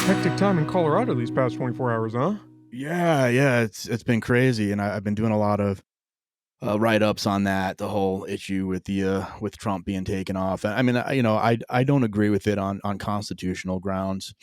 Hectic time in Colorado these past 24 hours, huh? Yeah, it's been crazy, and I've been doing a lot of write-ups on that, the whole issue with the with Trump being taken off. I mean, I don't agree with it on constitutional grounds.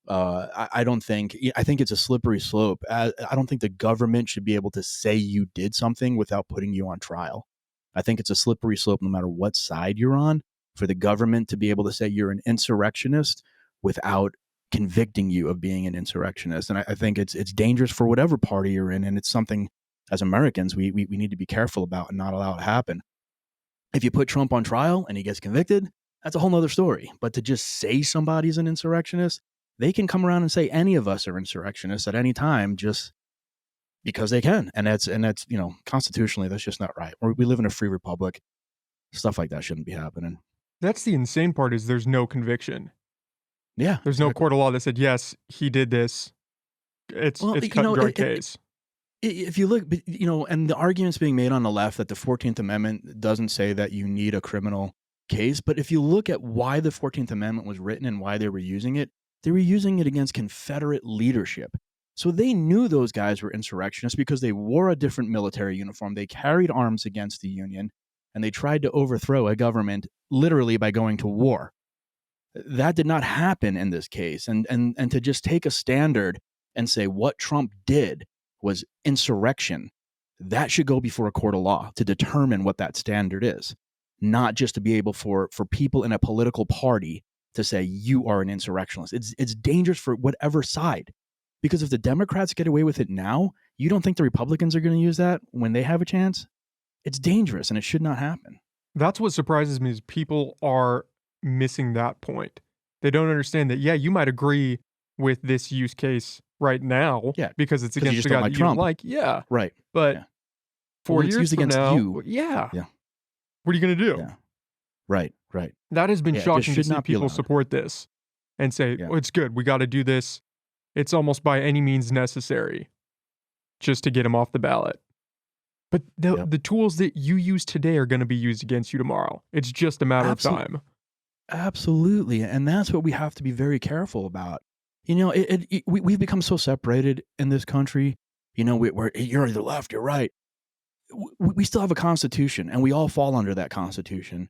I don't think I think it's a slippery slope. I don't think the government should be able to say you did something without putting you on trial. I think it's a slippery slope no matter what side you're on for the government to be able to say you're an insurrectionist without convicting you of being an insurrectionist. And I think it's dangerous for whatever party you're in, and it's something as Americans we need to be careful about and not allow it to happen. If you put Trump on trial and he gets convicted, that's a whole nother story. But to just say somebody's an insurrectionist, they can come around and say any of us are insurrectionists at any time just because they can. And that's constitutionally, that's just not right. We live in a free republic. Stuff like that shouldn't be happening. That's the insane part is there's no conviction. Yeah. There's no court of law that said, yes, he did this. It's cut and dry case. If you look, and the arguments being made on the left that the 14th Amendment doesn't say that you need a criminal case, but if you look at why the 14th Amendment was written and why they were using it against Confederate leadership. So they knew those guys were insurrectionists because they wore a different military uniform. They carried arms against the Union, and they tried to overthrow a government literally by going to war. That did not happen in this case. And to just take a standard and say what Trump did was insurrection, that should go before a court of law to determine what that standard is, not just to be able for people in a political party to say you are an insurrectionist. It's dangerous for whatever side, because if the Democrats get away with it now, you don't think the Republicans are going to use that when they have a chance? It's dangerous, and it should not happen. That's what surprises me is people are missing that point. They don't understand that, yeah, you might agree with this use case right now because it's against the guy that you don't like. Yeah. Right. But 4 years from now, what are you going to do? Yeah. Right. That has been shocking to see people support this and say, oh, it's good. We got to do this. It's almost by any means necessary just to get him off the ballot. But the tools that you use today are going to be used against you tomorrow. It's just a matter of time. Absolutely. And that's what we have to be very careful about. We've become so separated in this country. We're you're either left, you're right. We still have a constitution, and we all fall under that constitution.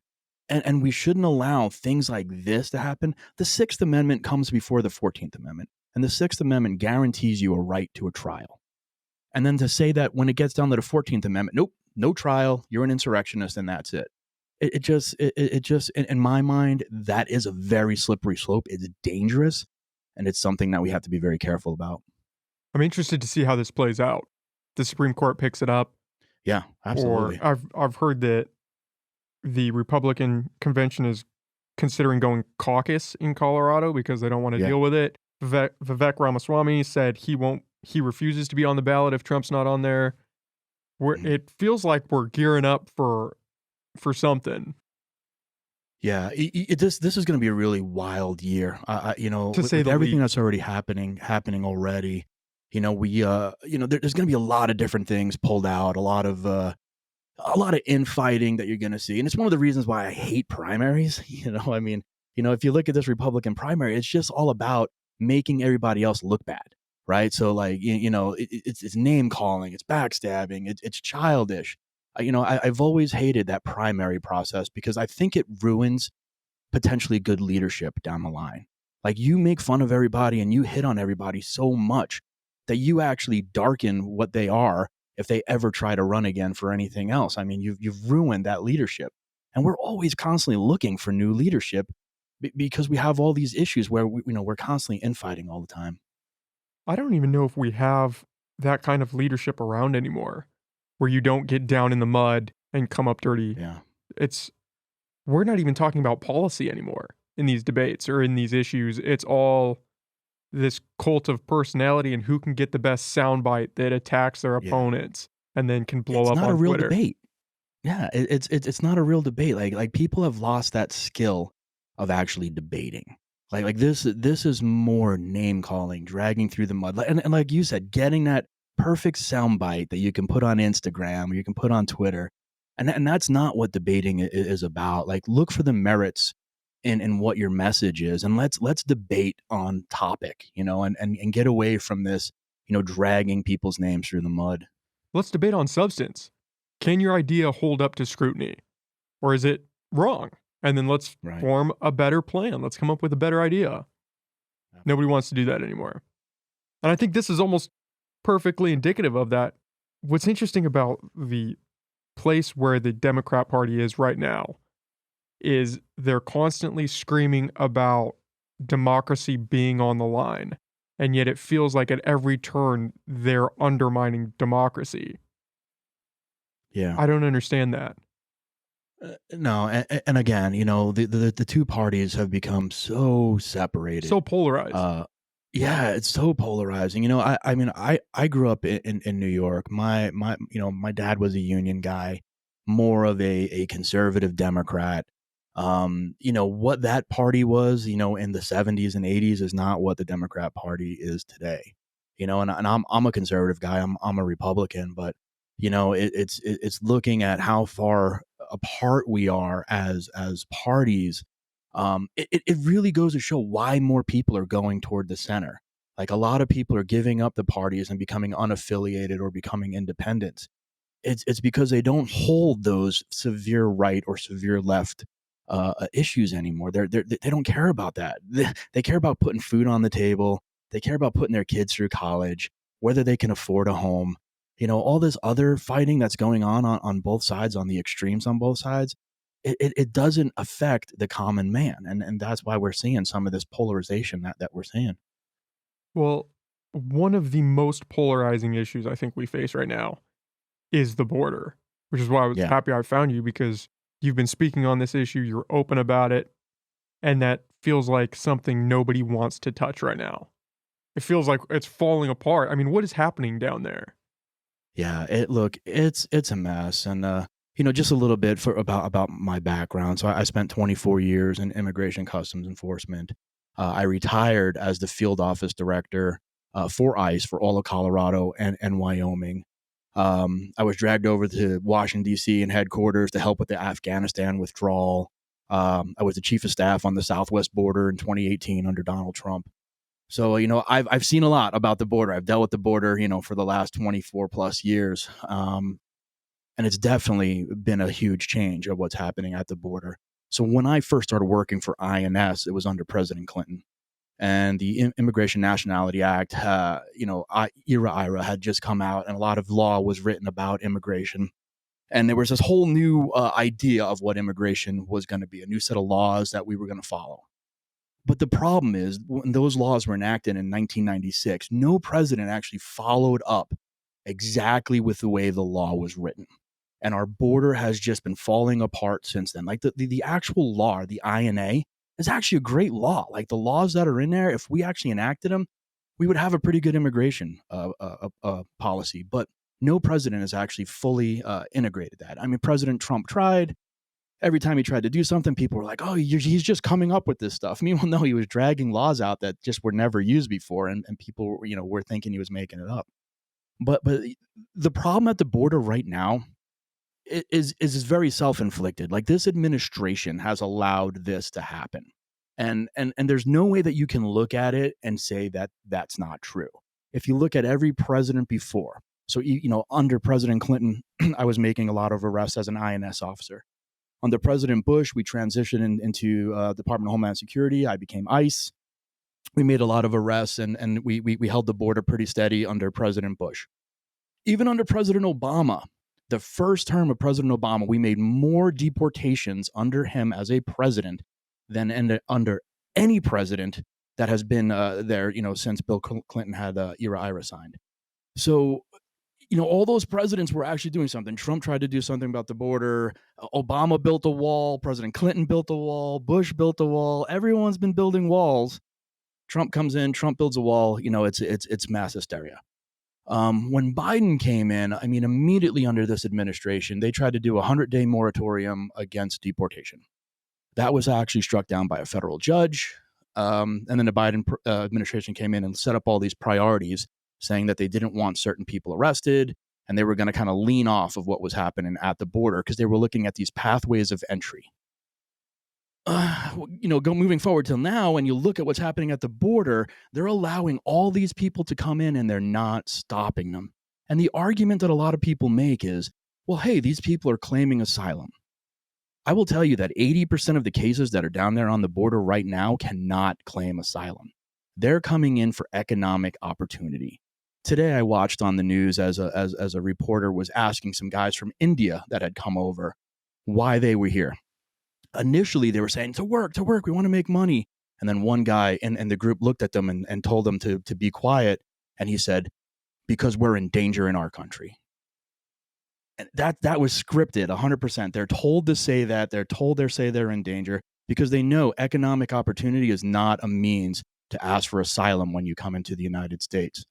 And we shouldn't allow things like this to happen. The Sixth Amendment comes before the 14th Amendment, and the Sixth Amendment guarantees you a right to a trial. And then to say that when it gets down to the 14th Amendment, nope, no trial, you're an insurrectionist, and that's it. It just, in my mind, that is a very slippery slope. It's dangerous, and it's something that we have to be very careful about. I'm interested to see how this plays out. The Supreme Court picks it up. Yeah, absolutely. Or I've heard that the Republican convention is considering going caucus in Colorado because they don't want to deal with it. Vivek Ramaswamy said he refuses to be on the ballot if Trump's not on there. It feels like we're gearing up for something. Yeah, this is going to be a really wild year. To say with everything that's already happening already. There's going to be a lot of different things pulled out, a lot of infighting that you're going to see, and it's one of the reasons why I hate primaries. If you look at this Republican primary, it's just all about making everybody else look bad, right? So it's name calling, it's backstabbing, it's childish. I've always hated that primary process because I think it ruins potentially good leadership down the line. Like, you make fun of everybody and you hit on everybody so much that you actually darken what they are if they ever try to run again for anything else. I mean, you've ruined that leadership. And we're always constantly looking for new leadership because we have all these issues where we're constantly infighting all the time. I don't even know if we have that kind of leadership around anymore, where you don't get down in the mud and come up dirty. Yeah. We're not even talking about policy anymore in these debates or in these issues. It's all this cult of personality and who can get the best soundbite that attacks their opponents and then can blow up on Twitter. It's not a real debate. Yeah, it's not a real debate. Like people have lost that skill of actually debating. Like this is more name calling, dragging through the mud, and like you said, getting that perfect soundbite that you can put on Instagram or you can put on Twitter, and that's not what debating is about. Like, look for the merits in what your message is, and let's debate on topic, and get away from this, dragging people's names through the mud. Let's debate on substance. Can your idea hold up to scrutiny? Or is it wrong? And then let's Right. form a better plan. Let's come up with a better idea. Nobody wants to do that anymore. And I think this is almost perfectly indicative of that. What's interesting about the place where the Democrat Party is right now is they're constantly screaming about democracy being on the line. And yet it feels like at every turn they're undermining democracy. Yeah. I don't understand that. No, and again, the two parties have become so separated. So polarized. Yeah, it's so polarizing. I mean, I grew up in New York. My dad was a union guy, more of a conservative Democrat. What that party was, in the 70s and 80s is not what the Democrat Party is today. And I'm a conservative guy. I'm a Republican, but it's looking at how far apart we are as parties. It really goes to show why more people are going toward the center. Like, a lot of people are giving up the parties and becoming unaffiliated or becoming independents. It's because they don't hold those severe right or severe left issues anymore. They don't care about that. They care about putting food on the table. They care about putting their kids through college, whether they can afford a home. All this other fighting that's going on both sides, on the extremes on both sides, it doesn't affect the common man. And that's why we're seeing some of this polarization that we're seeing. Well, one of the most polarizing issues I think we face right now is the border, which is why I was Yeah. happy I found you because you've been speaking on this issue, you're open about it, and that feels like something nobody wants to touch right now. It feels like it's falling apart. I mean, what is happening down there? Yeah, it's a mess. And just a little bit about my background. So I spent 24 years in immigration customs enforcement. I retired as the field office director for ICE for all of Colorado and Wyoming. I was dragged over to Washington D.C. and headquarters to help with the Afghanistan withdrawal. I was the chief of staff on the Southwest border in 2018 under Donald Trump. So, I've seen a lot about the border. I've dealt with the border, for the last 24 plus years. And it's definitely been a huge change of what's happening at the border. So when I first started working for INS, it was under President Clinton. And the Immigration Nationality Act, IRA had just come out, and a lot of law was written about immigration. And there was this whole new idea of what immigration was going to be, a new set of laws that we were going to follow. But the problem is, when those laws were enacted in 1996, no president actually followed up exactly with the way the law was written. And our border has just been falling apart since then. Like, the actual law, the INA, is actually a great law. Like, the laws that are in there, if we actually enacted them, we would have a pretty good immigration policy. But no president has actually fully integrated that. I mean, President Trump tried. Every time he tried to do something, people were like, "Oh, he's just coming up with this stuff." Meanwhile, no, he was dragging laws out that just were never used before, and people, were thinking he was making it up. But the problem at the border right now is very self-inflicted. Like, this administration has allowed this to happen, and there's no way that you can look at it and say that that's not true. If you look at every president before, so under President Clinton, I was making a lot of arrests as an INS officer. Under President Bush, we transitioned into Department of Homeland Security. I became ICE. We made a lot of arrests, and we held the border pretty steady under President Bush. Even under President Obama, the first term of President Obama, we made more deportations under him as a president than under any president that has been there, since Bill Clinton had IRA signed. So, all those presidents were actually doing something. Trump tried to do something about the border. Obama built a wall. President Clinton built a wall. Bush built a wall. Everyone's been building walls. Trump comes in. Trump builds a wall. It's mass hysteria. When Biden came in, I mean, immediately under this administration, they tried to do a 100-day moratorium against deportation. That was actually struck down by a federal judge. And then the Biden administration came in and set up all these priorities, saying that they didn't want certain people arrested, and they were going to kind of lean off of what was happening at the border because they were looking at these pathways of entry. moving forward till now, and you look at what's happening at the border, they're allowing all these people to come in and they're not stopping them. And the argument that a lot of people make is, well, hey, these people are claiming asylum. I will tell you that 80% of the cases that are down there on the border right now cannot claim asylum. They're coming in for economic opportunity. Today, I watched on the news as a reporter was asking some guys from India that had come over why they were here. Initially, they were saying, to work, we want to make money. And then one guy in the group looked at them and told them to be quiet. And he said, because we're in danger in our country. And that was scripted 100%. They're told to say that. They're told they're in danger because they know economic opportunity is not a means to ask for asylum when you come into the United States.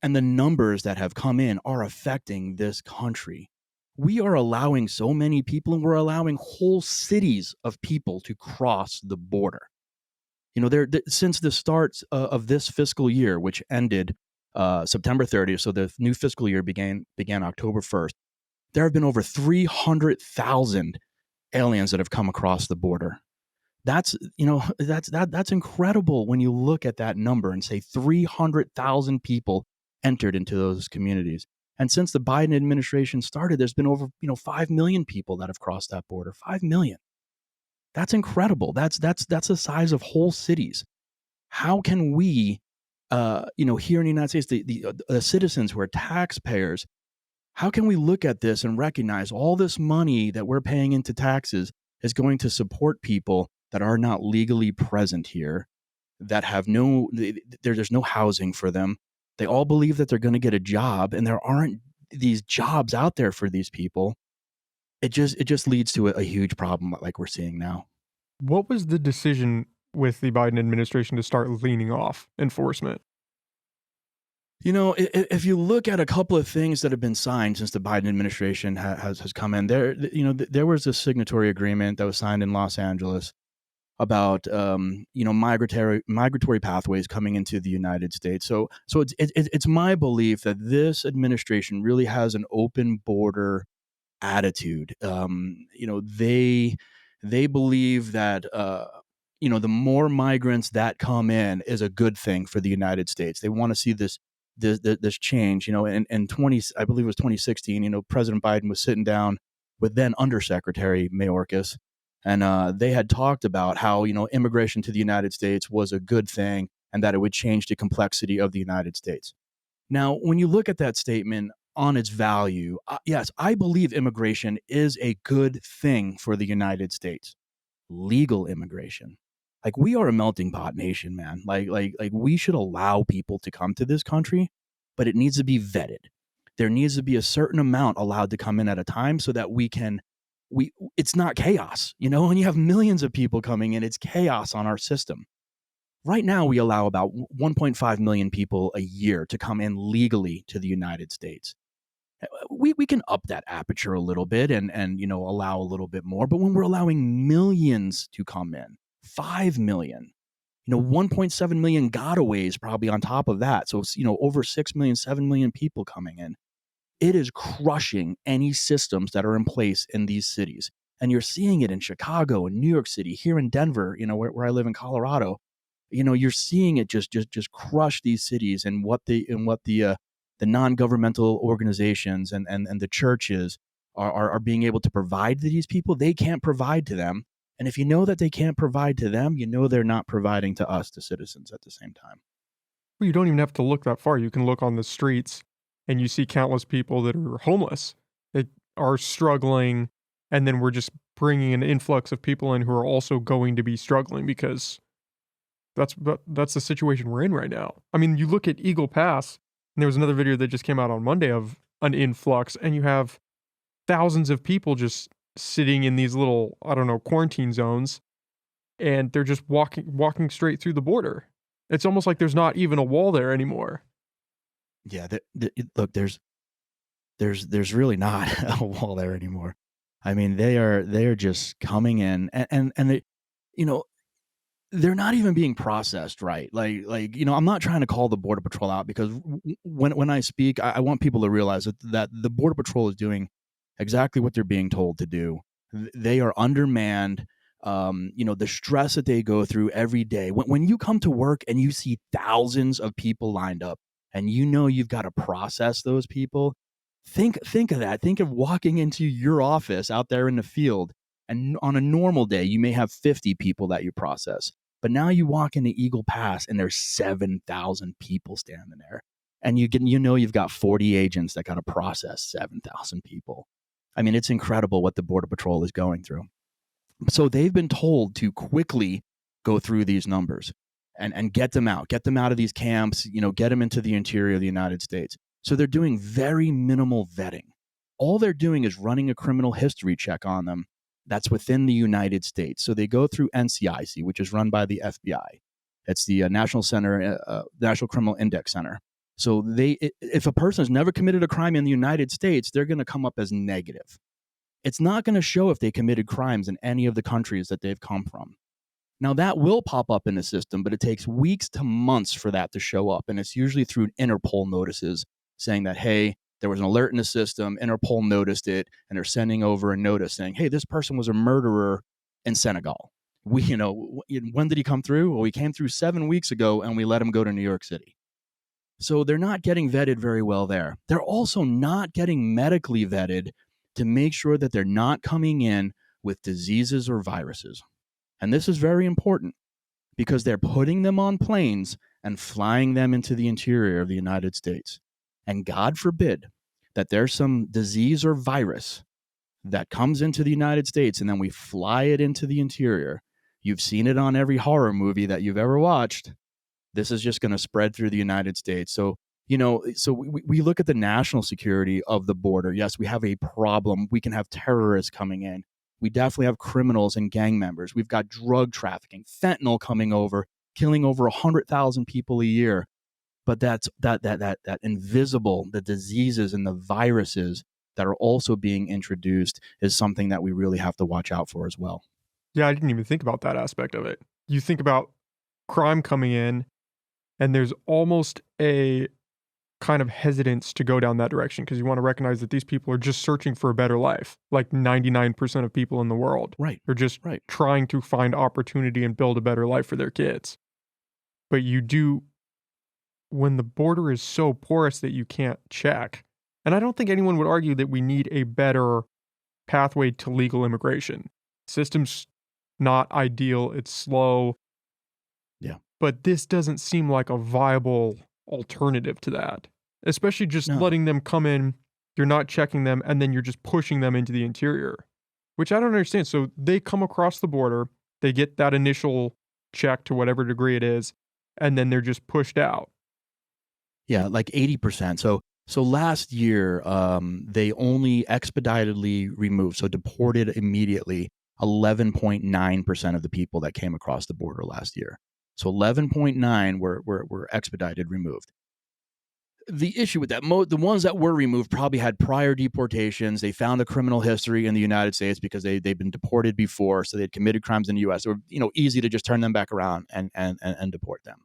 And the numbers that have come in are affecting this country. We are allowing so many people, and we're allowing whole cities of people to cross the border. Since the start of this fiscal year, which ended September 30th, so the new fiscal year began October 1st, there have been over 300,000 aliens that have come across the border. That's incredible when you look at that number and say 300,000 people entered into those communities. And since the Biden administration started, there's been over 5 million people that have crossed that border. 5 million. That's incredible. That's the size of whole cities. How can we, here in the United States, the citizens who are taxpayers, how can we look at this and recognize all this money that we're paying into taxes is going to support people that are not legally present here, that have there's no housing for them. They all believe that they're going to get a job, and there aren't these jobs out there for these people. It just leads to a huge problem like we're seeing now. What was the decision with the Biden administration to start leaning off enforcement? If you look at a couple of things that have been signed since the Biden administration has come in, there was a signatory agreement that was signed in Los Angeles about migratory pathways coming into the United States. So it's my belief that this administration really has an open border attitude. They believe that the more migrants that come in is a good thing for the United States. They want to see this change. In 20, I believe it was 2016. President Biden was sitting down with then Undersecretary Mayorkas, and they had talked about how immigration to the United States was a good thing and that it would change the complexity of the United States. Now, when you look at that statement on its value, yes, I believe immigration is a good thing for the United States. Legal immigration. Like, we are a melting pot nation, man. Like we should allow people to come to this country, but it needs to be vetted. There needs to be a certain amount allowed to come in at a time so that it's not chaos. When you have millions of people coming in, it's chaos on our system. Right now, we allow about 1.5 million people a year to come in legally to the United States. We can up that aperture a little bit and allow a little bit more. But when we're allowing millions to come in, 5 million, 1.7 million gotaways probably on top of that. So, over 6 million, 7 million people coming in. It is crushing any systems that are in place in these cities. And you're seeing it in Chicago and New York City, here in Denver, where I live in Colorado. You're seeing it just crush these cities, and what the non-governmental organizations and the churches are being able to provide to these people. They can't provide to them. And if you know that they can't provide to them, they're not providing to us, the citizens, at the same time. Well, you don't even have to look that far. You can look on the streets and you see countless people that are homeless, that are struggling, and then we're just bringing an influx of people in who are also going to be struggling because that's the situation we're in right now. I mean, you look at Eagle Pass, and there was another video that just came out on Monday of an influx, and you have thousands of people just sitting in these little, quarantine zones, and they're just walking straight through the border. It's almost like there's not even a wall there anymore. Yeah, look, there's really not a wall there anymore. I mean, they are just coming in, and they, they're not even being processed right. I'm not trying to call the Border Patrol out, because when I speak, I want people to realize that the Border Patrol is doing exactly what they're being told to do. They are undermanned. The stress that they go through every day. When you come to work and you see thousands of people lined up and you've got to process those people, think of that. Think of walking into your office out there in the field, and on a normal day, you may have 50 people that you process. But now you walk into Eagle Pass and there's 7,000 people standing there. And you've got 40 agents that got to process 7,000 people. I mean, it's incredible what the Border Patrol is going through. So they've been told to quickly go through these numbers and get them out of these camps, get them into the interior of the United States. So they're doing very minimal vetting. All they're doing is running a criminal history check on them that's within the United States. So they go through NCIC, which is run by the FBI. It's the National Criminal Index Center. So if a person has never committed a crime in the United States, they're going to come up as negative. It's not going to show if they committed crimes in any of the countries that they've come from. Now, that will pop up in the system, but it takes weeks to months for that to show up. And it's usually through Interpol notices saying that, hey, there was an alert in the system, Interpol noticed it, and they're sending over a notice saying, hey, this person was a murderer in Senegal. When did he come through? Well, he came through 7 weeks ago, and we let him go to New York City. So they're not getting vetted very well there. They're also not getting medically vetted to make sure that they're not coming in with diseases or viruses. And this is very important because they're putting them on planes and flying them into the interior of the United States. And God forbid that there's some disease or virus that comes into the United States and then we fly it into the interior. You've seen it on every horror movie that you've ever watched. This is just going to spread through the United States. So we look at the national security of the border. Yes, we have a problem. We can have terrorists coming in. We definitely have criminals and gang members. We've got drug trafficking, fentanyl coming over, killing over 100,000 people a year. But that's that invisible, the diseases and the viruses that are also being introduced is something that we really have to watch out for as well. Yeah, I didn't even think about that aspect of it. You think about crime coming in, and there's almost a kind of hesitance to go down that direction because you want to recognize that these people are just searching for a better life, like 99% of people in the world. Right. They're just trying to find opportunity and build a better life for their kids. But when the border is so porous that you can't check, and I don't think anyone would argue that we need a better pathway to legal immigration. System's not ideal, it's slow. Yeah. But this doesn't seem like a viable alternative to that. Especially just letting them come in, you're not checking them, and then you're just pushing them into the interior, which I don't understand. So they come across the border, they get that initial check to whatever degree it is, and then they're just pushed out. Yeah, like 80%. So last year, they only expeditedly removed, so deported immediately, 11.9% of the people that came across the border last year. So 11.9 were expedited removed. The issue with that, the ones that were removed probably had prior deportations. They found a criminal history in the United States because they've been deported before, so they'd committed crimes in the U.S. It were easy to just turn them back around and deport them.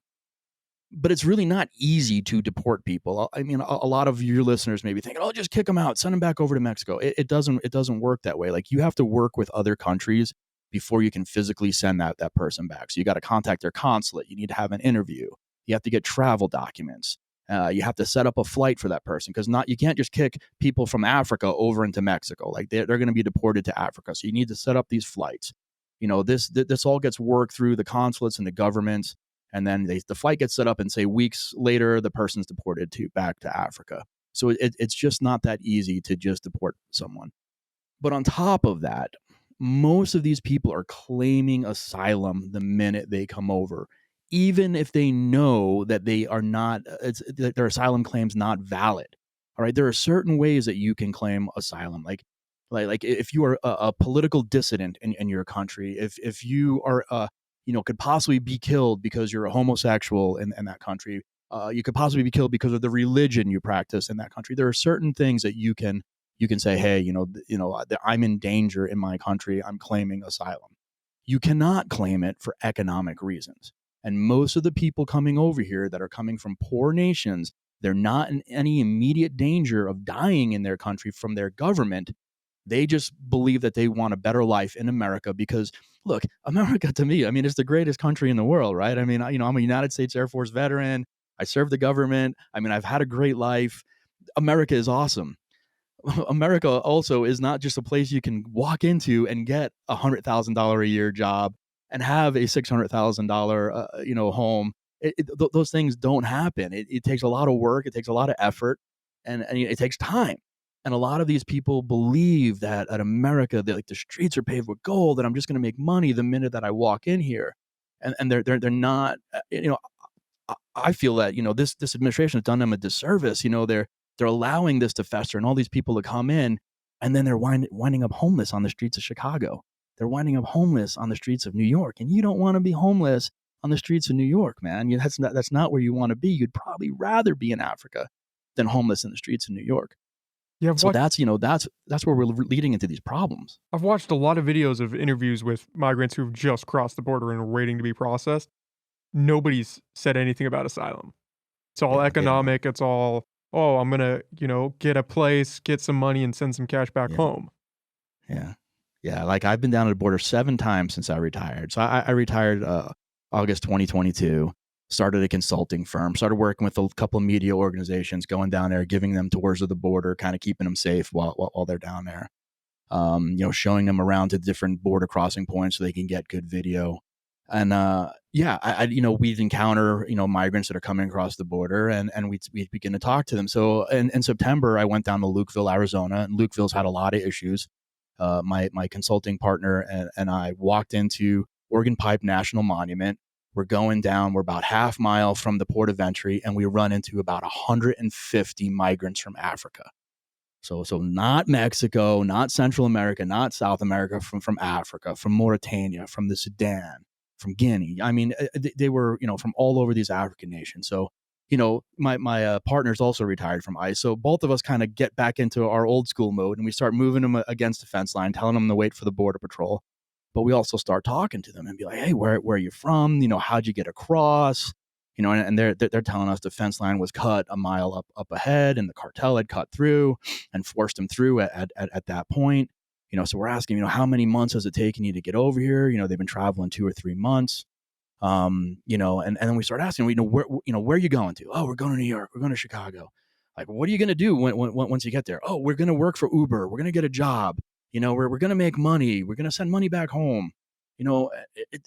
But it's really not easy to deport people. I mean, a lot of your listeners may be thinking, "Oh, just kick them out, send them back over to Mexico." It doesn't work that way. Like, you have to work with other countries before you can physically send that person back. So you got to contact their consulate. You need to have an interview. You have to get travel documents. You have to set up a flight for that person because you can't just kick people from Africa over into Mexico. Like, they're going to be deported to Africa. So you need to set up these flights. This all gets worked through the consulates and the governments. And then the flight gets set up and say weeks later, the person's deported back to Africa. So it's just not that easy to just deport someone. But on top of that, most of these people are claiming asylum the minute they come over, even if they know that they are not, their asylum claim's not valid. All right. There are certain ways that you can claim asylum. Like if you are a political dissident in your country, if you are, could possibly be killed because you're a homosexual in that country. You could possibly be killed because of the religion you practice in that country. There are certain things that you can say, hey, I'm in danger in my country. I'm claiming asylum. You cannot claim it for economic reasons. And most of the people coming over here that are coming from poor nations, they're not in any immediate danger of dying in their country from their government. They just believe that they want a better life in America because, look, America to me, I mean, it's the greatest country in the world, right? I mean, I'm a United States Air Force veteran. I served the government. I mean, I've had a great life. America is awesome. America also is not just a place you can walk into and get $100,000 a year job and have a $600,000 home. Those things don't happen. It takes a lot of work. It takes a lot of effort, and it takes time. And a lot of these people believe that at America, that like the streets are paved with gold, and I'm just going to make money the minute that I walk in here, and they're not. I feel that this administration has done them a disservice. They're allowing this to fester and all these people to come in, and then they're winding up homeless on the streets of Chicago. They're winding up homeless on the streets of New York, and you don't want to be homeless on the streets of New York, man. That's not where you want to be. You'd probably rather be in Africa than homeless in the streets of New York. Yeah, So that's where we're leading into these problems. I've watched a lot of videos of interviews with migrants who've just crossed the border and are waiting to be processed. Nobody's said anything about asylum. It's all Yeah, they don't know. economic. It's all, oh, I'm gonna, get a place, get some money, and send some cash back Yeah, home. yeah, yeah. Like I've been down at the border 7 times since I retired. So I retired August 2022. Started a consulting firm. Started working with a couple of media organizations, going down there, giving them tours of the border, kind of keeping them safe while they're down there. Showing them around to different border crossing points so they can get good video. And we'd encounter migrants that are coming across the border, and we begin to talk to them. So in September, I went down to Lukeville, Arizona, and Lukeville's had a lot of issues. My consulting partner and I walked into Organ Pipe National Monument. We're going down. We're about half mile from the port of entry, and we run into about 150 migrants from Africa. So not Mexico, not Central America, not South America, from Africa, from Mauritania, from the Sudan, from Guinea. I mean, they were from all over these African nations. So my partner's also retired from ICE. So both of us kind of get back into our old school mode, and we start moving them against the fence line, telling them to wait for the border patrol. But we also start talking to them and be like, hey, where are you from? How'd you get across? And they're telling us the fence line was cut a mile up ahead, and the cartel had cut through and forced them through at that point. So we're asking, how many months has it taken you to get over here? They've been traveling 2 or 3 months. And then we start asking, where are you going to? Oh, we're going to New York. We're going to Chicago. Like, what are you going to do once you get there? Oh, we're going to work for Uber. We're going to get a job. We're going to make money. We're going to send money back home.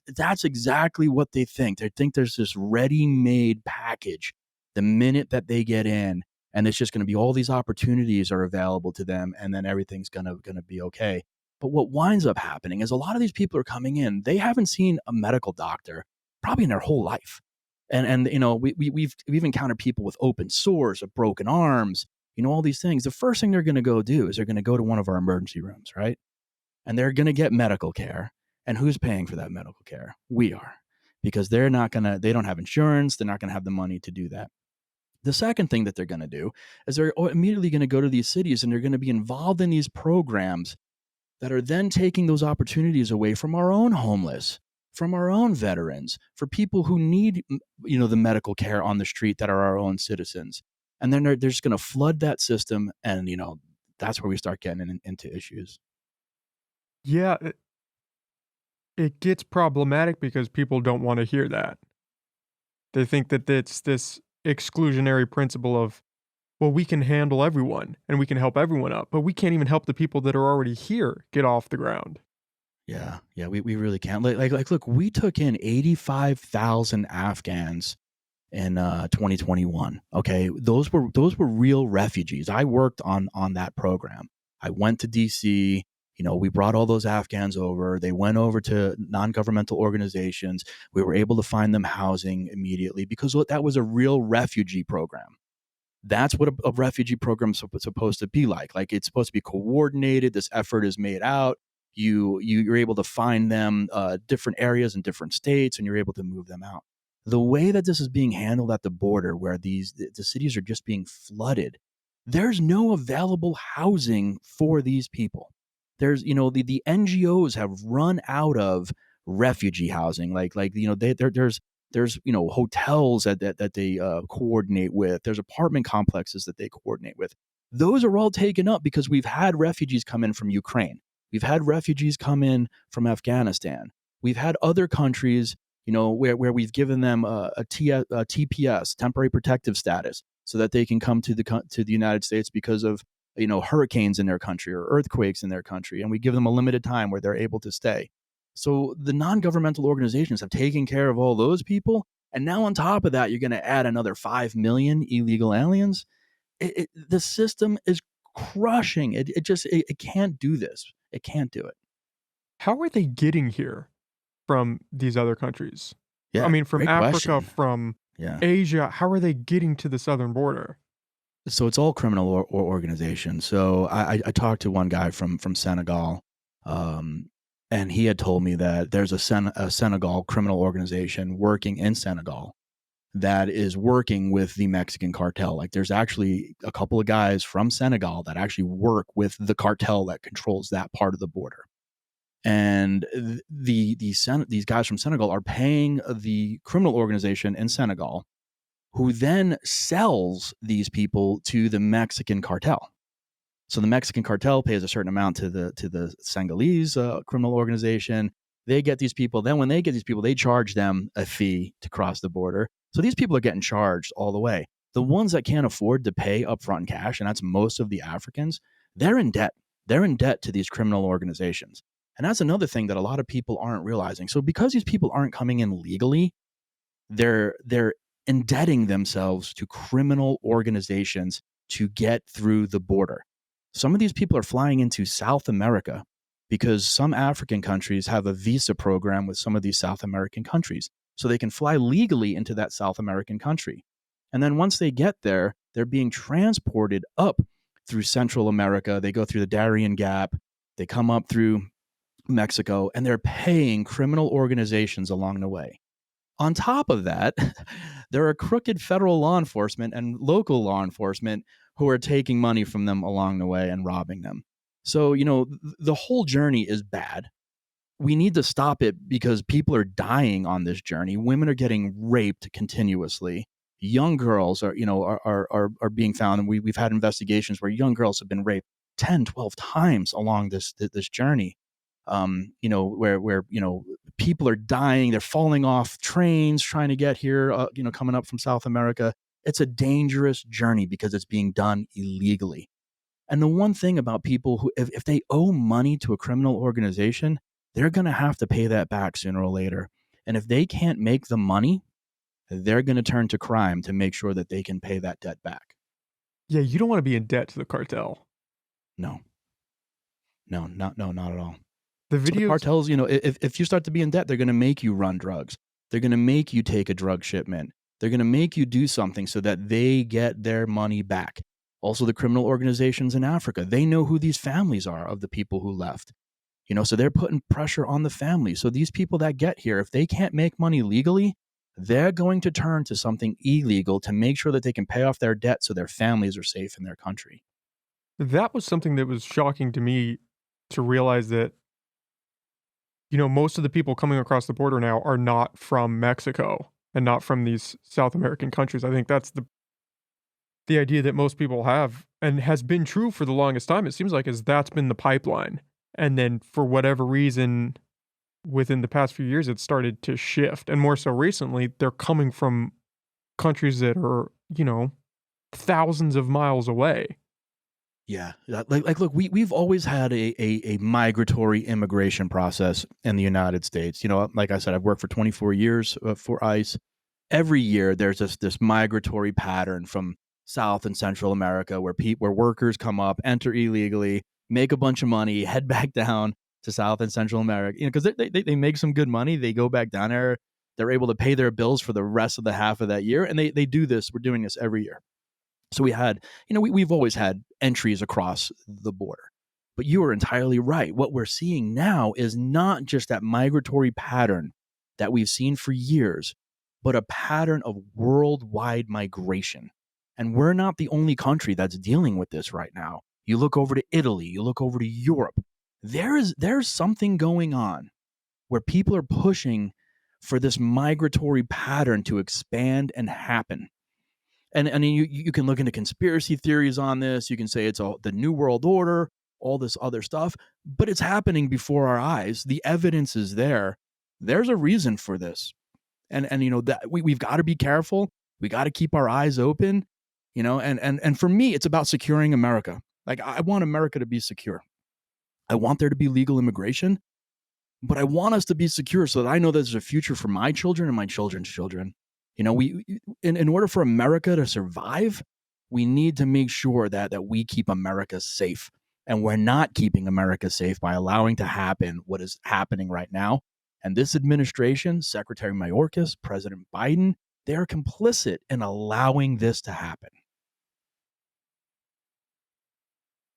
That's exactly what they think. They think there's this ready-made package the minute that they get in, and it's just going to be all these opportunities are available to them, and then everything's going to be okay. But what winds up happening is a lot of these people are coming in. They haven't seen a medical doctor probably in their whole life. And we've encountered people with open sores, of broken arms, all these things. The first thing they're going to go do is they're going to go to one of our emergency rooms, right? And they're going to get medical care. And who's paying for that medical care? We are, because they don't have insurance. They're not going to have the money to do that. The second thing that they're going to do is they're immediately going to go to these cities, and they're going to be involved in these programs that are then taking those opportunities away from our own homeless, from our own veterans, for people who need, the medical care on the street that are our own citizens. And then they're just going to flood that system, and that's where we start getting into issues. Yeah, it gets problematic because people don't want to hear that. They think that it's this exclusionary principle of, well, we can handle everyone and we can help everyone up, but we can't even help the people that are already here get off the ground. Yeah, we really can't. Look, we took in 85,000 Afghans in 2021. Okay, those were real refugees. I worked on that program. I went to DC. We brought all those Afghans over. They went over to non-governmental organizations. We were able to find them housing immediately, because that was a real refugee program. That's what a refugee program is supposed to be like. Like, it's supposed to be coordinated. This effort is made out. You're able to find them different areas in different states, and you're able to move them out. The way that this is being handled at the border, where the cities are just being flooded, there's no available housing for these people. There's the NGOs have run out of refugee housing. There's hotels that they coordinate with. There's apartment complexes that they coordinate with. Those are all taken up because we've had refugees come in from Ukraine. We've had refugees come in from Afghanistan. We've had other countries, where we've given them a TPS, temporary protective status, so that they can come to the United States because of hurricanes in their country or earthquakes in their country, and we give them a limited time where they're able to stay. So the non-governmental organizations have taken care of all those people, and now on top of that, you're going to add another 5 million illegal aliens. The system is crushing. It can't do this. It can't do it. How are they getting here from these other countries? I Yeah, mean, from great Africa, question. from Yeah. Asia, how are they getting to the southern border? So it's all criminal organizations. So I talked to one guy from Senegal, um, and he had told me that there's a Senegal criminal organization working in Senegal that is working with the Mexican cartel. Like there's actually a couple of guys from Senegal that actually work with the cartel that controls that part of the border. And these guys from Senegal are paying the criminal organization in Senegal, who then sells these people to the Mexican cartel. So the Mexican cartel pays a certain amount to the Senegalese criminal organization. They get these people. Then when they get these people, they charge them a fee to cross the border. So these people are getting charged all the way. The ones that can't afford to pay upfront cash, and that's most of the Africans, they're in debt. They're in debt to these criminal organizations. And that's another thing that a lot of people aren't realizing. So because these people aren't coming in legally, they're indebting themselves to criminal organizations to get through the border. Some of these people are flying into South America because some African countries have a visa program with some of these South American countries. So they can fly legally into that South American country. And then once they get there, they're being transported up through Central America. They go through the Darien Gap. They come up through Mexico, and they're paying criminal organizations along the way. On top of that, there are crooked federal law enforcement and local law enforcement who are taking money from them along the way and robbing them. So, the whole journey is bad. We need to stop it because people are dying on this journey. Women are getting raped continuously. Young girls are being found, and we've had investigations where young girls have been raped 10, 12 times along this journey. Where people are dying, they're falling off trains trying to get here, coming up from South America. It's a dangerous journey because it's being done illegally. And the one thing about people who, if they owe money to a criminal organization, they're going to have to pay that back sooner or later. And if they can't make the money, they're going to turn to crime to make sure that they can pay that debt back. Yeah, you don't want to be in debt to the cartel. No, not at all. The So the videos, cartels, if you start to be in debt, they're going to make you run drugs. They're going to make you take a drug shipment. They're going to make you do something so that they get their money back. Also, the criminal organizations in Africa, they know who these families are of the people who left. So they're putting pressure on the families. So these people that get here, if they can't make money legally, they're going to turn to something illegal to make sure that they can pay off their debt so their families are safe in their country. that was something that was shocking to me, to realize that, most of the people coming across the border now are not from Mexico and not from these South American countries. I think that's the idea that most people have, and has been true for the longest time, it seems like, is that's been the pipeline. And then for whatever reason, within the past few years, it's started to shift. And more so recently, they're coming from countries that are, thousands of miles away. Yeah, look, we've always had a migratory immigration process in the United States. Like I said, I've worked for 24 years for ICE. Every year, there's this migratory pattern from South and Central America where workers come up, enter illegally, make a bunch of money, head back down to South and Central America. Because they make some good money, they go back down there, they're able to pay their bills for the rest of the half of that year, and they do this. We're doing this every year. So we had, we've always had entries across the border. But you are entirely right. What we're seeing now is not just that migratory pattern that we've seen for years, but a pattern of worldwide migration. And we're not the only country that's dealing with this right now. You look over to Italy, you look over to Europe. There's something going on where people are pushing for this migratory pattern to expand and happen. And you can look into conspiracy theories on this. You can say it's all the New World Order, all this other stuff, but it's happening before our eyes. The evidence is there. There's a reason for this. And that we've got to be careful. We got to keep our eyes open, and for me, it's about securing America. Like, I want America to be secure. I want there to be legal immigration, but I want us to be secure so that I know there's a future for my children and my children's children. We in order for America to survive, we need to make sure that we keep America safe. And we're not keeping America safe by allowing to happen what is happening right now. And this administration, Secretary Mayorkas, President Biden, they're complicit in allowing this to happen.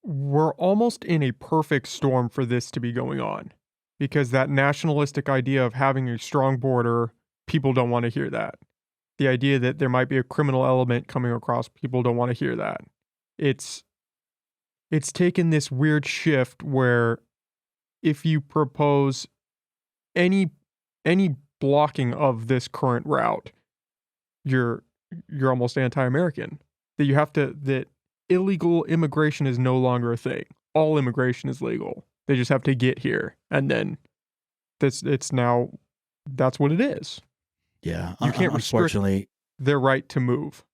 We're almost in a perfect storm for this to be going on because that nationalistic idea of having a strong border, people don't want to hear that. The idea that there might be a criminal element coming across, people don't want to hear that. It's taken this weird shift where if you propose any blocking of this current route, you're almost anti-American. That illegal immigration is no longer a thing. All immigration is legal. They just have to get here, and then that's what it is. Yeah, You can't restrict their right to move.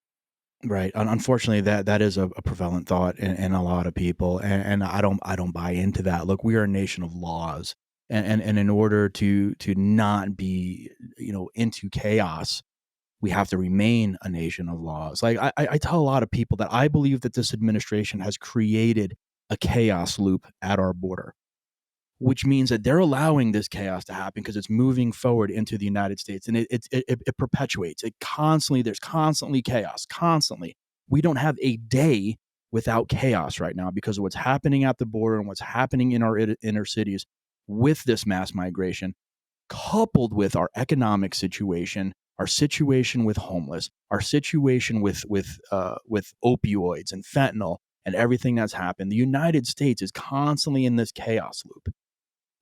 Right. Unfortunately, that is a prevalent thought in a lot of people, and I don't buy into that. Look, we are a nation of laws, and in order to not be into chaos, we have to remain a nation of laws. Like, I tell a lot of people that I believe that this administration has created a chaos loop at our border, which means that they're allowing this chaos to happen because it's moving forward into the United States, and it perpetuates. There's constantly chaos, constantly. We don't have a day without chaos right now because of what's happening at the border and what's happening in our inner cities with this mass migration, coupled with our economic situation, our situation with homeless, our situation with opioids and fentanyl and everything that's happened. The United States is constantly in this chaos loop.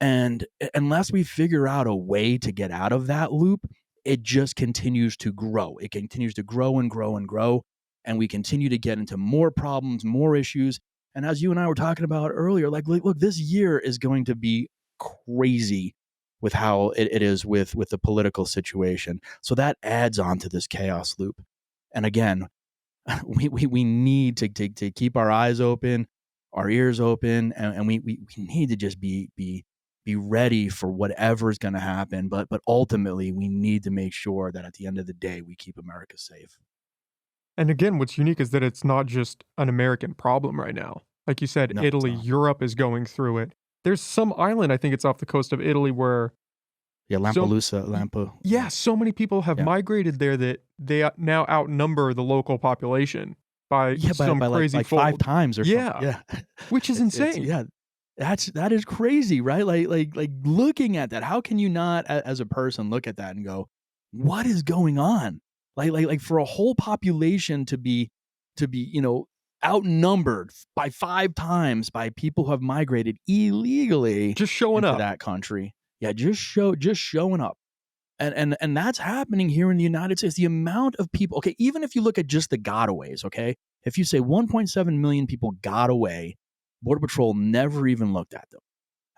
And unless we figure out a way to get out of that loop, it just continues to grow. It continues to grow and grow and grow. And we continue to get into more problems, more issues. And as you and I were talking about earlier, like, look, this year is going to be crazy with how it is with the political situation. So that adds on to this chaos loop. And again, we need to keep our eyes open, our ears open, and we need to just be ready for whatever is going to happen. But ultimately, we need to make sure that at the end of the day, we keep America safe. And again, what's unique is that it's not just an American problem right now. Like you said, No, Italy, Europe is going through it. There's some island, I think it's off the coast of Italy, where Lampedusa. so many people have migrated there that they now outnumber the local population by some crazy like 5 times or something. Yeah, which is insane. That is crazy, right? Like looking at that, how can you not, as a person, look at that and go, what is going on? Like for a whole population to be outnumbered by 5 times by people who have migrated illegally just showing into up that country. Yeah, just showing up. And that's happening here in the United States. The amount of people, okay, even if you look at just the gotaways, okay, if you say 1.7 million people got away, Border Patrol never even looked at them.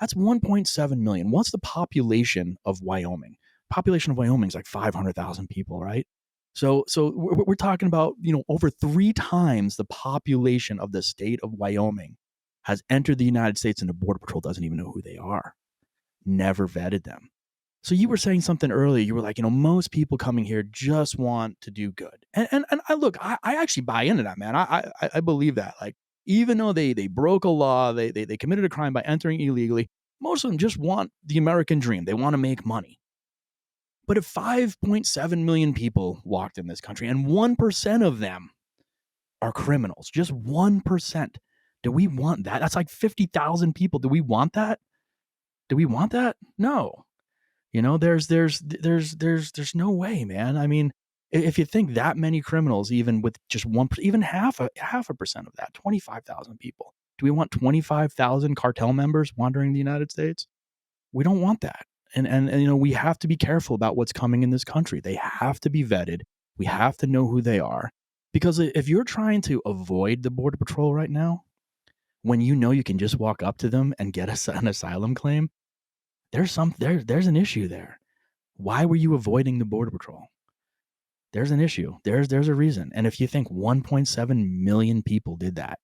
That's 1.7 million. What's the population of Wyoming? Population of Wyoming is like 500,000 people, right? So we're talking about, over 3 times the population of the state of Wyoming has entered the United States, and the Border Patrol doesn't even know who they are. Never vetted them. So you were saying something earlier. You were like, most people coming here just want to do good. And I look, I actually buy into that, man. I believe that. Like, even though they broke a law, they committed a crime by entering illegally, most of them just want the American dream. They want to make money. But if 5.7 million people walked in this country and 1% of them are criminals, just 1%, do we want that? That's like 50,000 people. Do we want that? Do we want that? No. There's no way, man. I mean, if you think that many criminals, even with just even half a percent of that, 25,000 people, do we want 25,000 cartel members wandering the United States? We don't want that. And we have to be careful about what's coming in this country. They have to be vetted. We have to know who they are. Because if you're trying to avoid the Border Patrol right now, when you can just walk up to them and get an asylum claim, there's an issue there. Why were you avoiding the Border Patrol? There's an issue. There's a reason. And if you think 1.7 million people did that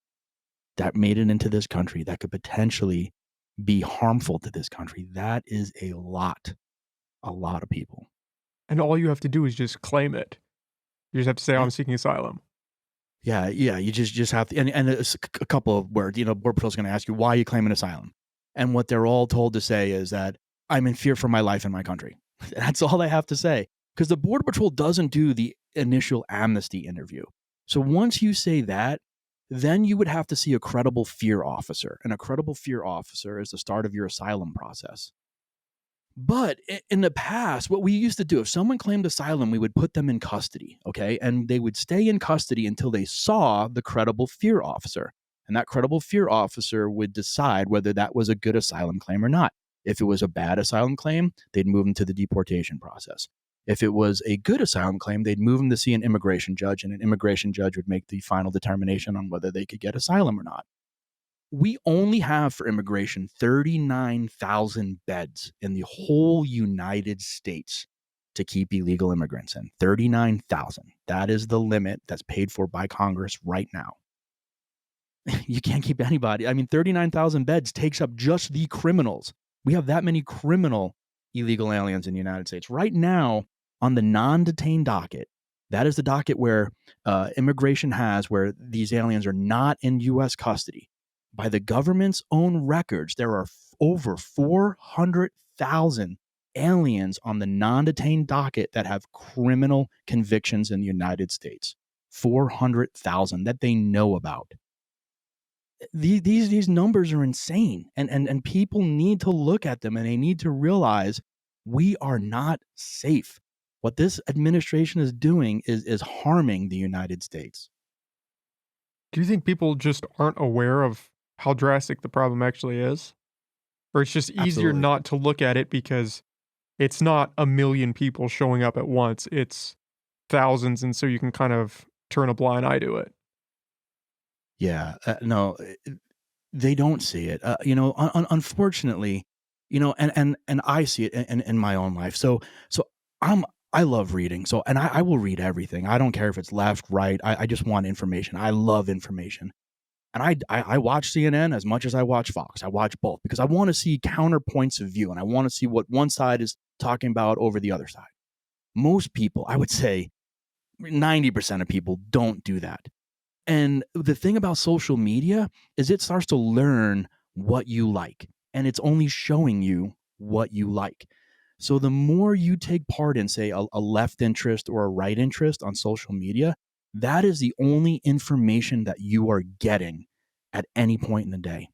made it into this country, that could potentially be harmful to this country, that is a lot of people. And all you have to do is just claim it. You just have to say, I'm seeking asylum. Yeah. You just have to, and it's a couple of words. Border Patrol's going to ask you, why are you claiming asylum? And what they're all told to say is that I'm in fear for my life in my country. That's all they have to say. Because the Border Patrol doesn't do the initial amnesty interview. So once you say that, then you would have to see a credible fear officer. And a credible fear officer is the start of your asylum process. But in the past, what we used to do, if someone claimed asylum, we would put them in custody, okay? And they would stay in custody until they saw the credible fear officer. And that credible fear officer would decide whether that was a good asylum claim or not. If it was a bad asylum claim, they'd move them to the deportation process. If it was a good asylum claim, they'd move them to see an immigration judge, and an immigration judge would make the final determination on whether they could get asylum or not. We only have for immigration 39,000 beds in the whole United States to keep illegal immigrants in. 39,000. That is the limit that's paid for by Congress right now. You can't keep anybody. I mean, 39,000 beds takes up just the criminals. We have that many criminal illegal aliens in the United States. Right now, on the non-detained docket, that is the docket where immigration has, where these aliens are not in U.S. custody. By the government's own records, there are over 400,000 aliens on the non-detained docket that have criminal convictions in the United States. 400,000 that they know about. These numbers are insane, and people need to look at them, and they need to realize we are not safe. What this administration is doing is harming the United States. Do you think people just aren't aware of how drastic the problem actually is? Or it's just easier Absolutely. not to look at it because it's not a million people showing up at once, it's thousands, and so you can kind of turn a blind eye to it? Yeah, no, they don't see it. Unfortunately, and I see it in my own life. So I love reading. So, and I will read everything. I don't care if it's left, right. I just want information. I love information. And I watch CNN as much as I watch Fox. I watch both because I want to see counterpoints of view, and I want to see what one side is talking about over the other side. Most people, I would say 90% of people don't do that. And the thing about social media is it starts to learn what you like, and it's only showing you what you like. So the more you take part in, say, a left interest or a right interest on social media, that is the only information that you are getting at any point in the day.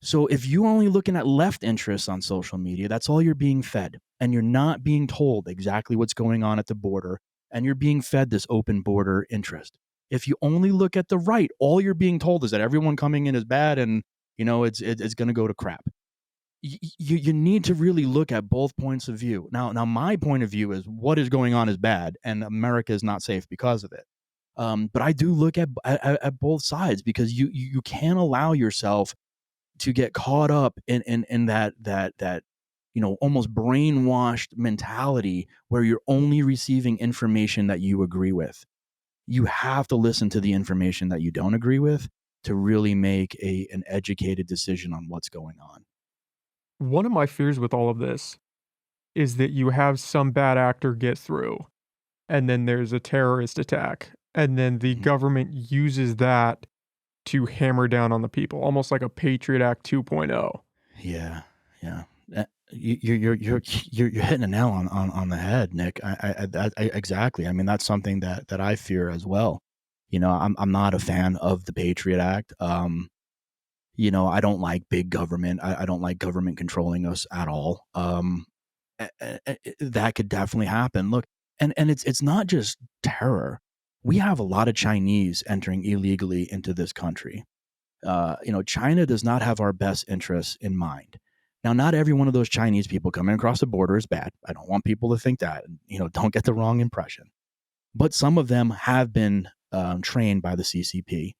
So if you're only looking at left interests on social media, that's all you're being fed. And you're not being told exactly what's going on at the border, and you're being fed this open border interest. If you only look at the right, all you're being told is that everyone coming in is bad, and it's going to go to crap. You need to really look at both points of view. Now my point of view is what is going on is bad, and America is not safe because of it. But I do look at both sides, because you can't allow yourself to get caught up in that almost brainwashed mentality where you're only receiving information that you agree with. You have to listen to the information that you don't agree with to really make an educated decision on what's going on. One of my fears with all of this is that you have some bad actor get through, and then there's a terrorist attack, and then the Mhm. government uses that to hammer down on the people, almost like a Patriot Act 2.0. Yeah, yeah. You're hitting a nail on the head, Nick. Exactly. I mean, that's something that I fear as well. I'm not a fan of the Patriot Act. I don't like big government. I don't like government controlling us at all. That could definitely happen. Look, and it's not just terror. We have a lot of Chinese entering illegally into this country. China does not have our best interests in mind. Now, not every one of those Chinese people coming across the border is bad. I don't want people to think that. Don't get the wrong impression. But some of them have been trained by the CCP.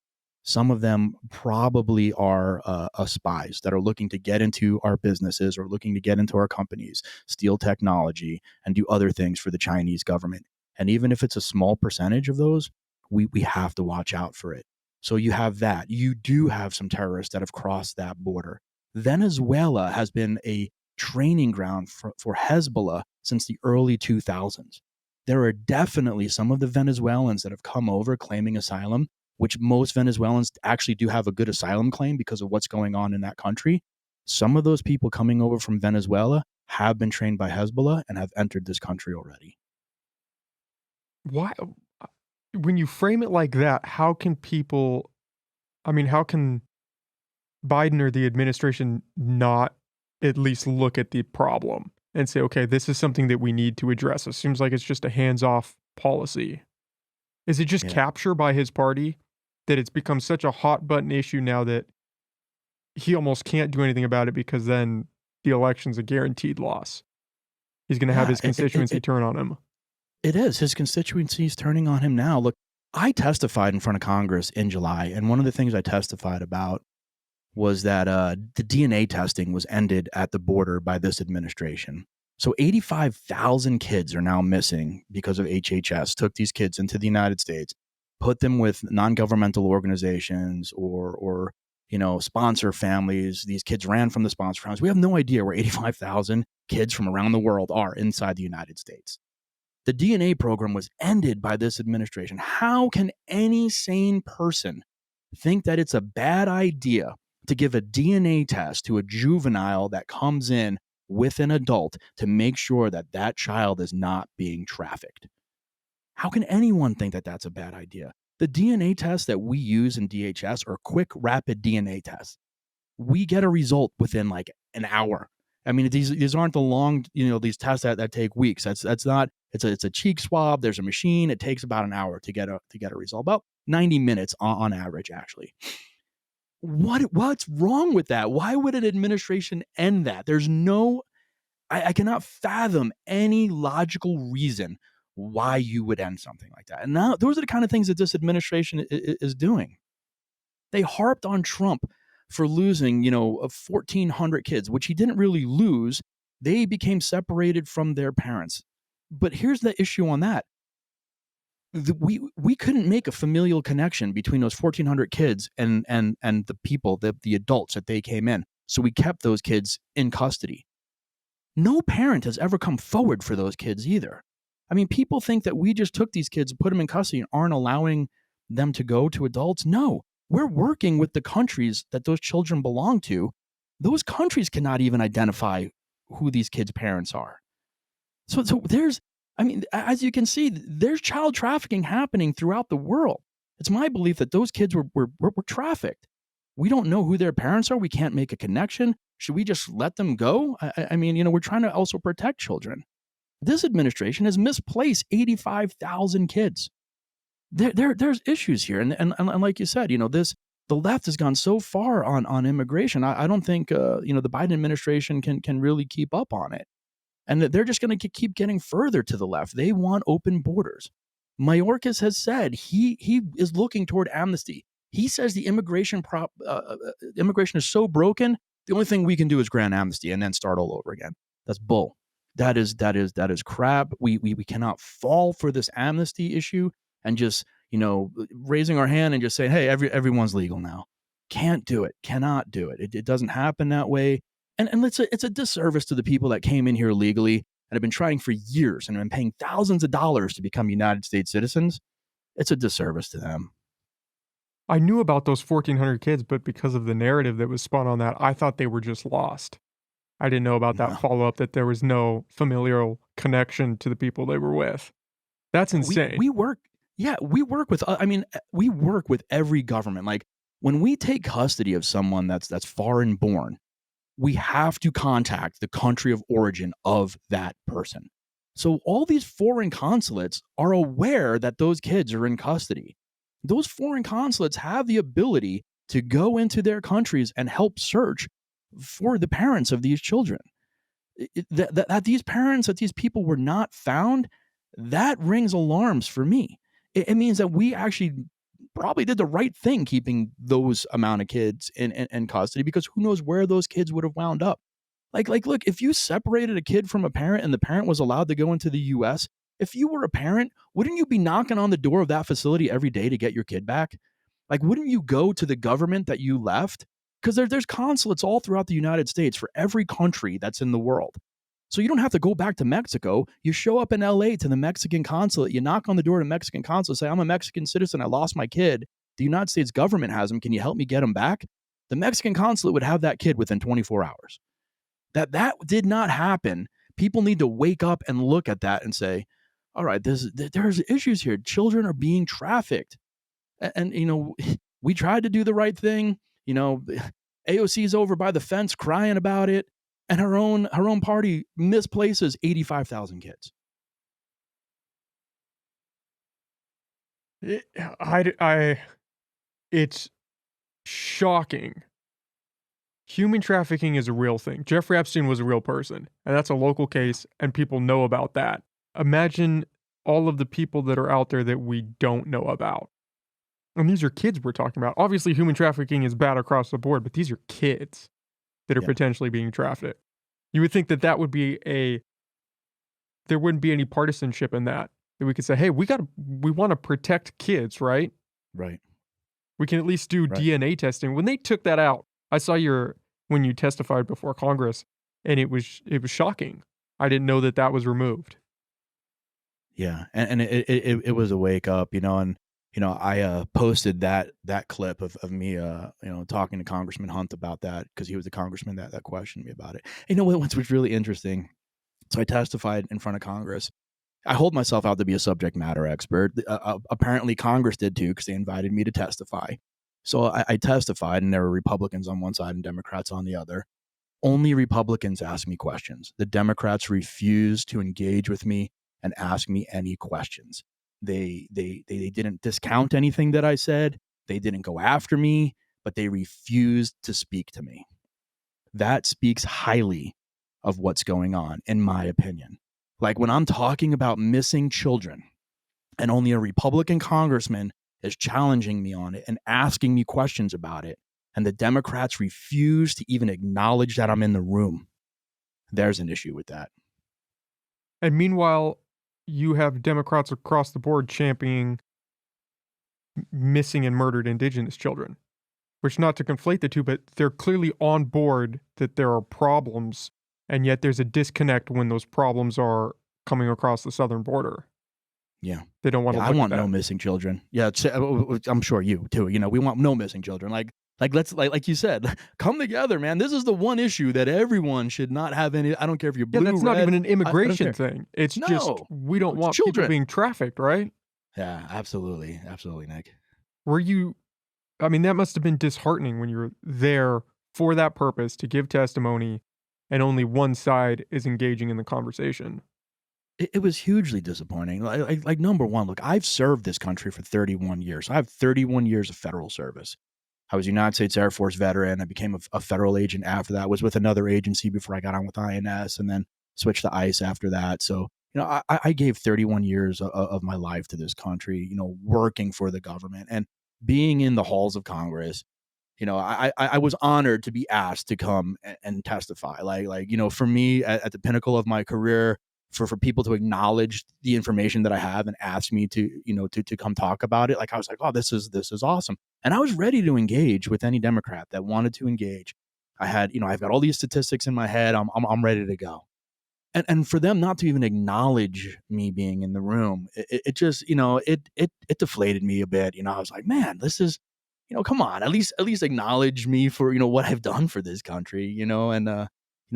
some of them probably are spies that are looking to get into our businesses or looking to get into our companies, steal technology, and do other things for the Chinese government. And even if it's a small percentage of those, we have to watch out for it. So you have that. You do have some terrorists that have crossed that border. Venezuela has been a training ground for Hezbollah since the early 2000s. There are definitely some of the Venezuelans that have come over claiming asylum, which most Venezuelans actually do have a good asylum claim because of what's going on in that country. Some of those people coming over from Venezuela have been trained by Hezbollah and have entered this country already. Why when you frame it like that, how can people I mean, how can Biden or the administration not at least look at the problem and say, "Okay, this is something that we need to address." It seems like it's just a hands-off policy. Is it just Yeah. capture by his party that it's become such a hot button issue now that he almost can't do anything about it because then the election's a guaranteed loss? He's gonna have Yeah, his constituency turn on him. it is. His constituency is turning on him now. Look, I testified in front of Congress in July, and one of the things I testified about was that the DNA testing was ended at the border by this administration. So 85,000 kids are now missing because of HHS. Took these kids into the United States, put them with non-governmental organizations or sponsor families. These kids ran from the sponsor families. We have no idea where 85,000 kids from around the world are inside the United States. The DNA program was ended by this administration. How can any sane person think that it's a bad idea to give a DNA test to a juvenile that comes in with an adult to make sure that that child is not being trafficked? How can anyone think that that's a bad idea? The DNA tests that we use in DHS are quick, rapid DNA tests. We get a result within like an hour. I mean, these aren't the long, these tests that take weeks. That's not. It's a cheek swab. There's a machine. It takes about an hour to get a result. About 90 minutes on average, actually. What's wrong with that? Why would an administration end that? There's no. I cannot fathom any logical reason why you would end something like that. And now those are the kind of things that this administration is doing. They harped on Trump for losing, 1,400 kids, which he didn't really lose. They became separated from their parents. But here's the issue on that. We couldn't make a familial connection between those 1,400 kids and the people, the adults that they came in. So we kept those kids in custody. No parent has ever come forward for those kids either. I mean, people think that we just took these kids and put them in custody and aren't allowing them to go to adults. No, we're working with the countries that those children belong to. Those countries cannot even identify who these kids' parents are. So there's, I mean, as you can see, there's child trafficking happening throughout the world. It's my belief that those kids were trafficked. We don't know who their parents are. We can't make a connection. Should we just let them go? I mean, we're trying to also protect children. This administration has misplaced 85,000 kids. There's issues here, and like you said, the left has gone so far on immigration. I don't think the Biden administration can really keep up on it, and that they're just going to keep getting further to the left. They want open borders. Mayorkas has said he is looking toward amnesty. He says the immigration is so broken, the only thing we can do is grant amnesty and then start all over again. That's bull. That is crap. We cannot fall for this amnesty issue and just raising our hand and just saying, hey, everyone's legal now. Can't do it. Cannot do it. It doesn't happen that way. And it's a disservice to the people that came in here legally and have been trying for years and have been paying thousands of dollars to become United States citizens. It's a disservice to them. I knew about those 1,400 kids, but because of the narrative that was spun on that, I thought they were just lost. I didn't know about that No. follow-up that there was no familial connection to the people they were with. That's insane. We work with every government. Like when we take custody of someone that's foreign born, we have to contact the country of origin of that person. So all these foreign consulates are aware that those kids are in custody. Those foreign consulates have the ability to go into their countries and help search for the parents of these children. That these parents, that these people were not found, that rings alarms for me. It means that we actually probably did the right thing keeping those amount of kids in custody, because who knows where those kids would have wound up. Look, if you separated a kid from a parent and the parent was allowed to go into the US, if you were a parent, wouldn't you be knocking on the door of that facility every day to get your kid back? Like, wouldn't you go to the government that you left? Because there's consulates all throughout the United States for every country that's in the world. So you don't have to go back to Mexico. You show up in LA to the Mexican consulate, you knock on the door of the Mexican consulate, say, I'm a Mexican citizen, I lost my kid. The United States government has him. Can you help me get him back? The Mexican consulate would have that kid within 24 hours. That did not happen. People need to wake up and look at that and say, all right, there's issues here. Children are being trafficked. And we tried to do the right thing. AOC's over by the fence crying about it, and her own party misplaces 85,000 kids. It's shocking. Human trafficking is a real thing. Jeffrey Epstein was a real person, and that's a local case, and people know about that. Imagine all of the people that are out there that we don't know about. And these are kids we're talking about. Obviously, human trafficking is bad across the board, but these are kids that are potentially being trafficked. You would think that there wouldn't be any partisanship in that. That we could say, hey, we want to protect kids, right? Right. We can at least do DNA testing. When they took that out, I saw when you testified before Congress, and it was shocking. I didn't know that was removed. Yeah, and it was a wake up, and I posted that clip of me talking to Congressman Hunt about that, because he was the congressman that questioned me about it. What was really interesting? So I testified in front of Congress. I hold myself out to be a subject matter expert. Apparently Congress did too, because they invited me to testify. So I testified, and there were Republicans on one side and Democrats on the other. Only Republicans asked me questions. The Democrats refused to engage with me and ask me any questions. They didn't discount anything that I said. They didn't go after me, but they refused to speak to me. That speaks highly of what's going on, in my opinion. Like, when I'm talking about missing children, and only a Republican congressman is challenging me on it and asking me questions about it, and the Democrats refuse to even acknowledge that I'm in the room, there's an issue with that. And meanwhile, you have Democrats across the board championing missing and murdered Indigenous children, which, not to conflate the two, but they're clearly on board that there are problems, and yet there's a disconnect when those problems are coming across the southern border. Yeah. They don't want to look I want at that. no missing children. Yeah, I'm sure you too. We want no missing children. Let's like you said, come together, man. This is the one issue that everyone should not have any. I don't care if you're blue, that's red, not even an immigration thing. It's just we don't want children people being trafficked, right? Yeah, absolutely, Nick. That must have been disheartening when you were there for that purpose, to give testimony, and only one side is engaging in the conversation. It was hugely disappointing. Like, number one, look, I've served this country for 31 years. I have 31 years of federal service. I was a United States Air Force veteran. I became a federal agent after that. I was with another agency before I got on with INS, and then switched to ICE after that. So, I gave 31 years of my life to this country, working for the government and being in the halls of Congress. I was honored to be asked to come and testify. For me, at the pinnacle of my career, for people to acknowledge the information that I have and ask me to come talk about it. Like, I was like, oh, this is awesome. And I was ready to engage with any Democrat that wanted to engage. I had, I've got all these statistics in my head. I'm ready to go. And for them not to even acknowledge me being in the room, it just, it deflated me a bit. I was like, man, this is, come on, at least acknowledge me for, what I've done for this country, and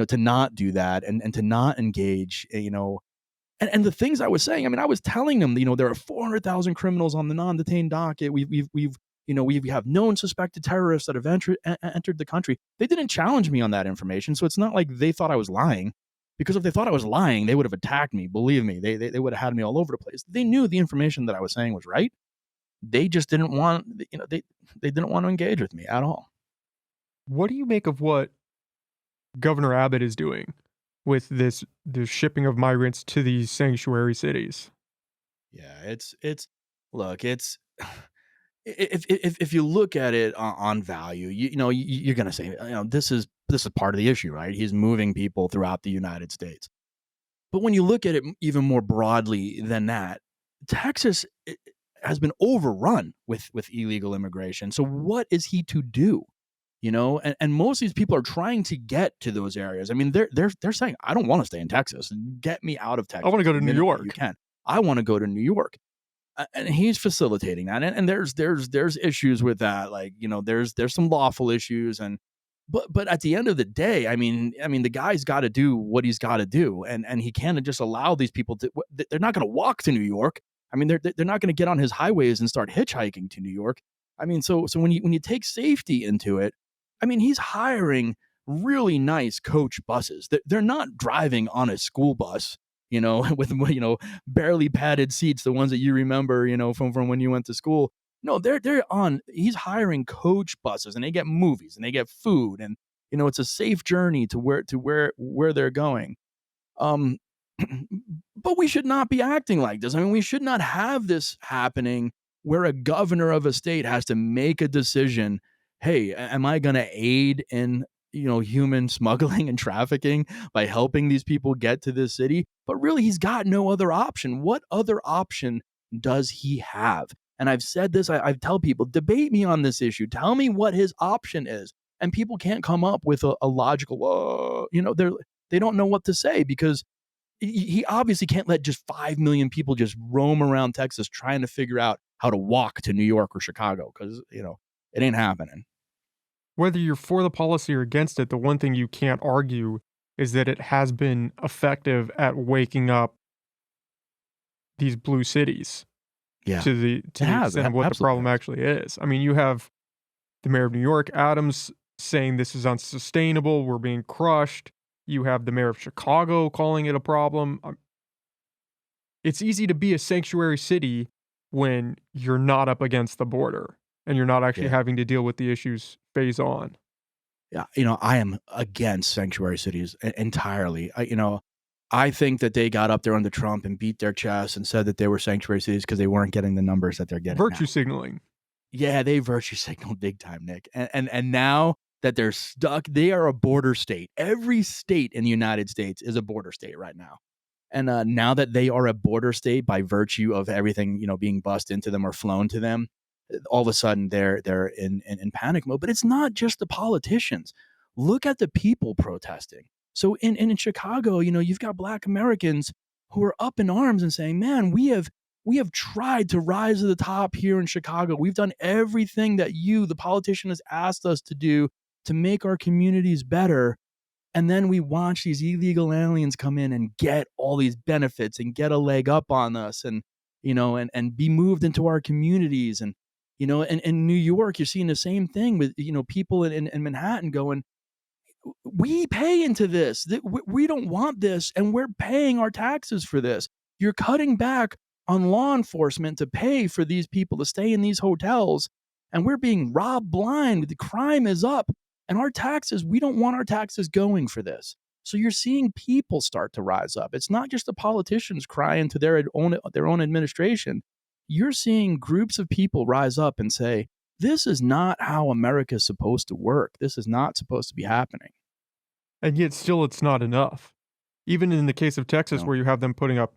to not do that and to not engage, and the things I was saying, I was telling them, there are 400,000 criminals on the non-detained docket. We have known suspected terrorists that have entered the country. They didn't challenge me on that information. So it's not like they thought I was lying, because if they thought I was lying, they would have attacked me. Believe me, they would have had me all over the place. They knew the information that I was saying was right. They just didn't want, they didn't want to engage with me at all. What do you make of what Governor Abbott is doing with the shipping of migrants to these sanctuary cities? Yeah, if you look at it on value, you're going to say, this is part of the issue, right? He's moving people throughout the United States. But when you look at it even more broadly than that, Texas has been overrun with illegal immigration. So what is he to do? And most of these people are trying to get to those areas. I mean, they're saying, I don't want to stay in Texas. Get me out of I want Texas to go the to New minute that you York. can. I want to go to New York. And he's facilitating that. And there's issues with that. Like, there's some lawful issues, but at the end of the day, I mean, the guy's got to do what he's got to do, and he can't just allow these people to. They're not going to walk to New York. I mean, they're not going to get on his highways and start hitchhiking to New York. I mean, so when you take safety into it, I mean, he's hiring really nice coach buses. They're not driving on a school bus, with barely padded seats, the ones that you remember, from when you went to school. No, he's hiring coach buses, and they get movies and they get food, and it's a safe journey to where they're going. Um but we should not be acting like this. I mean, we should not have this happening where a governor of a state has to make a decision. Hey, am I going to aid in human smuggling and trafficking by helping these people get to this city? But really, he's got no other option. What other option does he have? And I've said this, I tell people, debate me on this issue. Tell me what his option is. And people can't come up with a logical, they don't know what to say, because he obviously can't let just 5 million people just roam around Texas trying to figure out how to walk to New York or Chicago, because, it ain't happening. Whether you're for the policy or against it, the one thing you can't argue is that it has been effective at waking up these blue cities Yeah, to the extent of what the problem actually is. I mean, you have the mayor of New York, Adams, saying this is unsustainable, we're being crushed. You have the mayor of Chicago calling it a problem. It's easy to be a sanctuary city when you're not up against the border and you're not actually Yeah. having to deal with the issues phase on. Yeah, I am against sanctuary cities entirely. I think that they got up there under Trump and beat their chest and said that they were sanctuary cities because they weren't getting the numbers that they're getting now. Virtue signaling. Yeah, they virtue signaled big time, Nick. And now that they're stuck, they are a border state. Every state in the United States is a border state right now. And now that they are a border state by virtue of everything, being bussed into them or flown to them, all of a sudden they're in panic mode. But it's not just the politicians. Look at the people protesting. So in Chicago, you've got Black Americans who are up in arms and saying, man, we have tried to rise to the top here in Chicago. We've done everything that the politician, has asked us to do to make our communities better. And then we watch these illegal aliens come in and get all these benefits and get a leg up on us, and and be moved into our communities. And and in New York, you're seeing the same thing with people in Manhattan going, we pay into this. We don't want this, and we're paying our taxes for this. You're cutting back on law enforcement to pay for these people to stay in these hotels, and we're being robbed blind. The crime is up, and our taxes, we don't want our taxes going for this. So you're seeing people start to rise up. It's not just the politicians crying to their own administration. You're seeing groups of people rise up and say, this is not how America is supposed to work. This is not supposed to be happening. And yet still it's not enough. Even in the case of Texas, No. where you have them putting up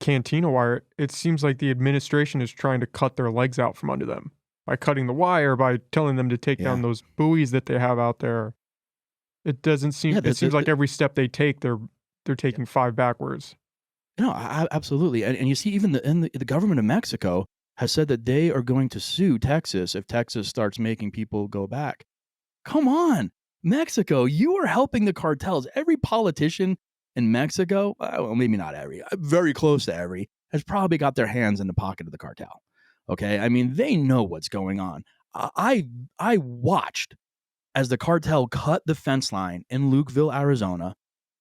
cantina wire, it seems like the administration is trying to cut their legs out from under them by cutting the wire, by telling them to take down those buoys that they have out there. It doesn't seem. Yeah, It seems like every step they take, they're taking 5 backwards. No, absolutely. And you see, even the government of Mexico has said that they are going to sue Texas if Texas starts making people go back. Come on, Mexico, you are helping the cartels. Every politician in Mexico, well, maybe not every, very close to every, has probably got their hands in the pocket of the cartel. Okay, I mean, they know what's going on. I watched as the cartel cut the fence line in Lukeville, Arizona,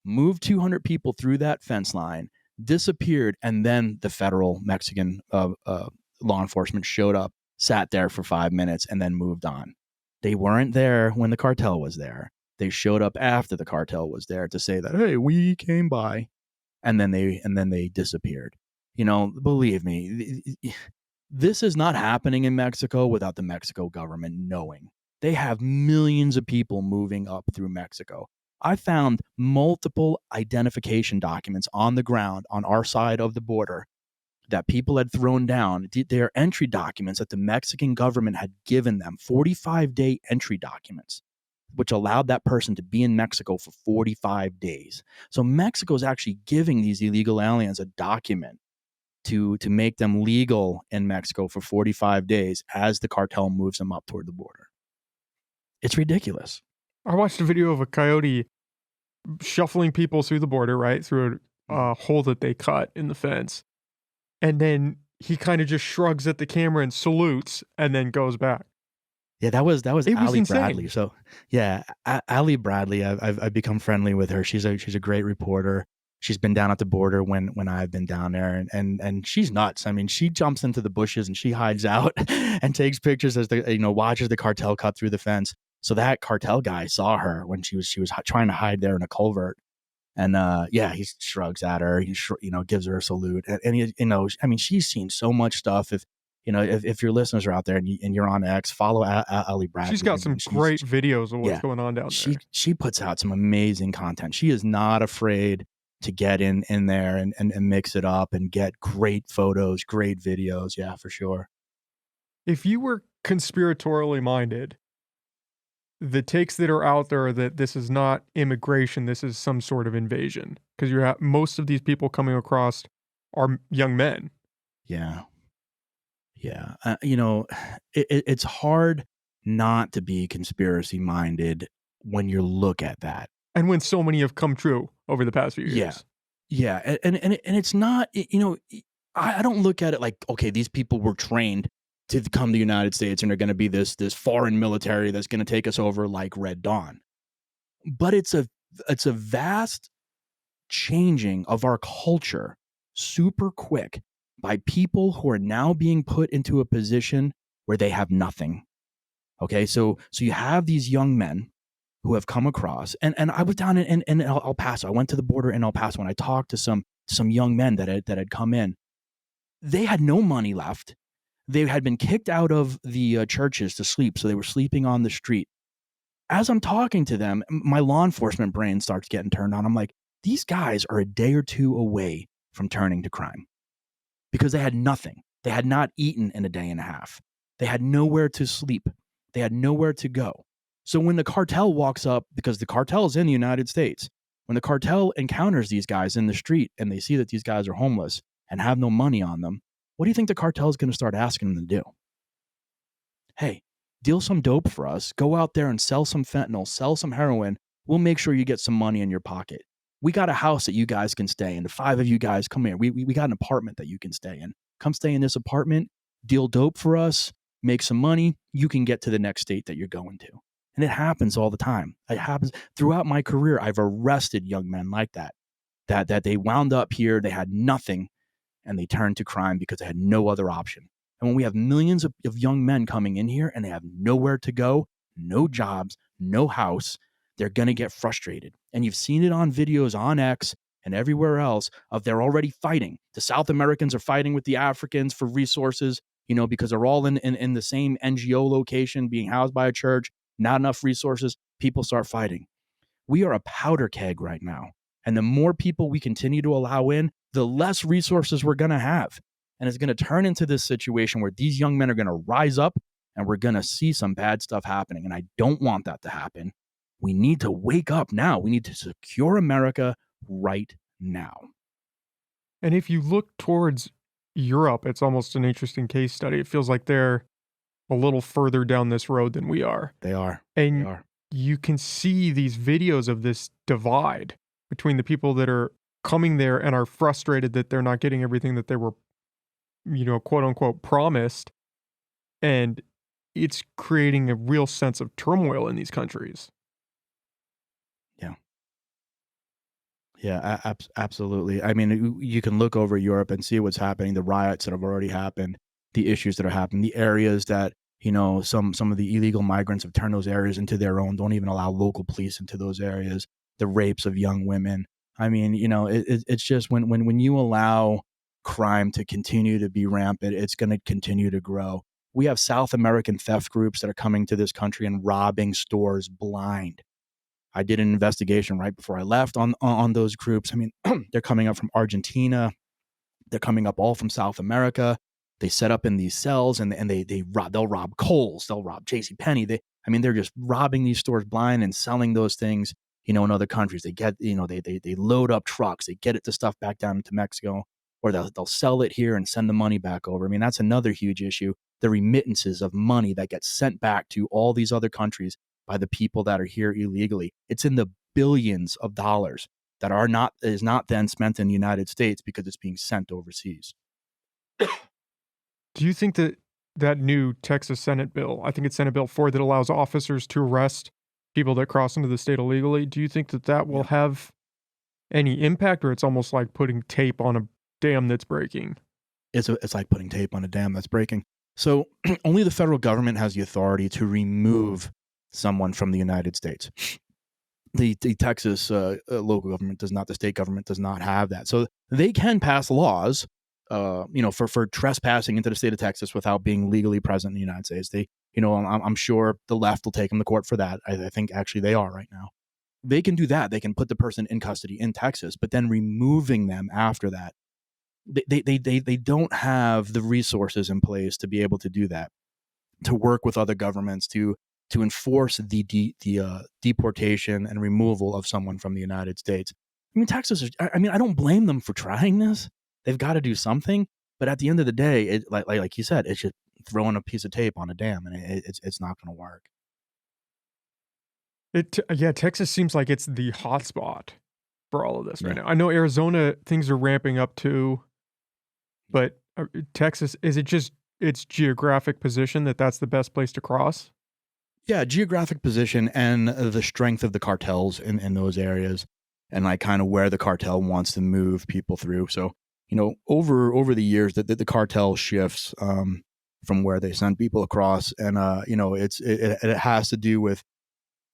moved 200 people through that fence line, disappeared, and then the federal Mexican law enforcement showed up, sat there for 5 minutes, and then moved on. They weren't there when the cartel was there. They showed up after the cartel was there to say that, hey, we came by, and then they disappeared. Believe me, This is not happening in Mexico without the Mexico government knowing. They have millions of people moving up through Mexico. I found multiple identification documents on the ground on our side of the border that people had thrown down. Their entry documents that the Mexican government had given them, 45-day entry documents, which allowed that person to be in Mexico for 45 days. So Mexico is actually giving these illegal aliens a document to make them legal in Mexico for 45 days as the cartel moves them up toward the border. It's ridiculous. I watched a video of a coyote shuffling people through the border, right, through a hole that they cut in the fence. And then he kind of just shrugs at the camera and salutes and then goes back. Yeah, that was Ali Bradley. Insane. So yeah, Ali Bradley, I've become friendly with her. She's a great reporter. She's been down at the border when I've been down there, and she's nuts. I mean, she jumps into the bushes and she hides out and takes pictures as watches the cartel cut through the fence. So that cartel guy saw her when she was trying to hide there in a culvert, and he shrugs at her. He gives her a salute, and he, I mean, she's seen so much stuff. If your listeners are out there and you're on X, follow Ali Bradley. She's got some great videos of what's going on down there. She puts out some amazing content. She is not afraid to get in there and mix it up and get great photos, great videos. Yeah, for sure. If you were conspiratorially minded, the takes that are out there are that this is not immigration, this is some sort of invasion. Because most of these people coming across are young men. Yeah. Yeah. It's hard not to be conspiracy minded when you look at that. And when so many have come true over the past few years. Yeah. And it's not, I don't look at it like, okay, these people were trained to come to the United States and are going to be this foreign military that's going to take us over like Red Dawn. But it's a vast changing of our culture super quick by people who are now being put into a position where they have nothing. Okay, so you have these young men who have come across, and I was down in El Paso. I went to the border in El Paso and I talked to some young men that had come in. They had no money left. They had been kicked out of the churches to sleep, so they were sleeping on the street. As I'm talking to them, my law enforcement brain starts getting turned on. I'm like, these guys are a day or two away from turning to crime because they had nothing. They had not eaten in a day and a half. They had nowhere to sleep. They had nowhere to go. So when the cartel walks up, because the cartel is in the United States, when the cartel encounters these guys in the street and they see that these guys are homeless and have no money on them, what do you think the cartel is going to start asking them to do? Hey, deal some dope for us. Go out there and sell some fentanyl, sell some heroin. We'll make sure you get some money in your pocket. We got a house that you guys can stay in. The 5 of you guys, come here. We got an apartment that you can stay in. Come stay in this apartment, deal dope for us, make some money. You can get to the next state that you're going to. And it happens all the time. It happens throughout my career. I've arrested young men like that they wound up here. They had nothing and they turned to crime because they had no other option. And when we have millions of young men coming in here and they have nowhere to go, no jobs, no house, they're going to get frustrated. And you've seen it on videos on X and everywhere else of they're already fighting. The South Americans are fighting with the Africans for resources, because they're all in the same NGO location being housed by a church, not enough resources. People start fighting. We are a powder keg right now. And the more people we continue to allow in, the less resources we're going to have. And it's going to turn into this situation where these young men are going to rise up and we're going to see some bad stuff happening. And I don't want that to happen. We need to wake up now. We need to secure America right now. And if you look towards Europe, it's almost an interesting case study. It feels like they're a little further down this road than we are. They are. And they are. You can see these videos of this divide between the people that are coming there and are frustrated that they're not getting everything that they were, quote unquote, promised. And it's creating a real sense of turmoil in these countries. Yeah, absolutely. I mean, you can look over Europe and see what's happening, the riots that have already happened, the issues that are happening, the areas that, some of the illegal migrants have turned those areas into their own, don't even allow local police into those areas, the rapes of young women. I mean, it's just when you allow crime to continue to be rampant. It's going to continue to grow. We have South American theft groups that are coming to this country and robbing stores blind. I did an investigation right before I left on those groups. I mean, they're coming up from Argentina. They're coming up all from South America. They set up in these cells and they'll rob Kohl's, they'll rob JCPenney. They're just robbing these stores blind and selling those things, in other countries. They get, they load up trucks, they get it the stuff back down to Mexico, or they'll sell it here and send the money back over. That's another huge issue. The remittances of money that gets sent back to all these other countries by the people that are here illegally. It's in the billions of dollars that is not then spent in the United States because it's being sent overseas. Do you think that new Texas Senate bill, I think it's Senate Bill 4, that allows officers to arrest people that cross into the state illegally, do you think that will have any impact, or it's almost like putting tape on a dam that's breaking? It's like putting tape on a dam that's breaking. So only the federal government has the authority to remove someone from the United States. The Texas local government does not, the state government does not have that. So they can pass laws, for trespassing into the state of Texas without being legally present in the United States. I'm sure the left will take them to court for that. I think actually they are right now. They can do that. They can put the person in custody in Texas, but then removing them after that, they don't have the resources in place to be able to do that, to work with other governments to enforce the deportation and removal of someone from the United States. Texas I don't blame them for trying this. They've got to do something, but at the end of the day, like you said, it's just throwing a piece of tape on a dam, and it's not going to work. Texas seems like it's the hot spot for all of this right now. I know Arizona, things are ramping up too, but Texas, is it just its geographic position that's the best place to cross? Yeah, geographic position and the strength of the cartels in those areas, and like kind of where the cartel wants to move people through. So, over the years that the cartel shifts from where they send people across, and it has to do with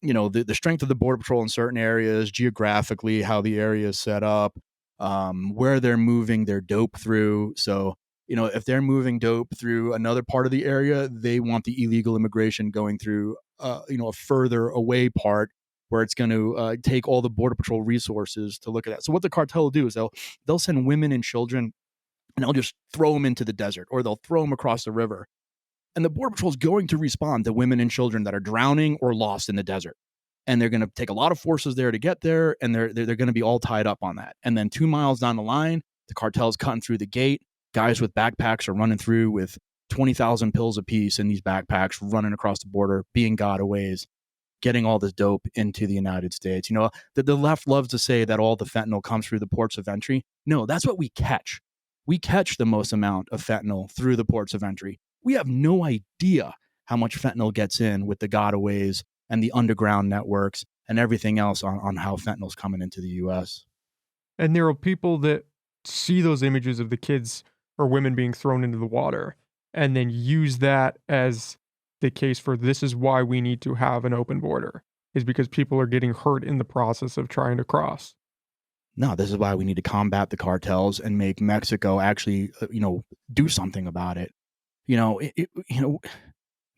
the strength of the border patrol in certain areas, geographically, how the area is set up, where they're moving their dope through. So, if they're moving dope through another part of the area, they want the illegal immigration going through, a further away part where it's going to take all the border patrol resources to look at that. So what the cartel will do is they'll send women and children, and they'll just throw them into the desert, or they'll throw them across the river. And the border patrol is going to respond to women and children that are drowning or lost in the desert. And they're going to take a lot of forces there to get there, and they're going to be all tied up on that. And then 2 miles down the line, the cartel's cutting through the gate. Guys with backpacks are running through with 20,000 pills apiece in these backpacks, running across the border, being gotaways, getting all this dope into the United States. The left loves to say that all the fentanyl comes through the ports of entry. No, that's what we catch. We catch the most amount of fentanyl through the ports of entry. We have no idea how much fentanyl gets in with the gotaways and the underground networks and everything else on how fentanyl's coming into the U.S. And there are people that see those images of the kids or women being thrown into the water and then use that as the case for this is why we need to have an open border, is because people are getting hurt in the process of trying to cross. No, this is why we need to combat the cartels and make Mexico actually, do something about it.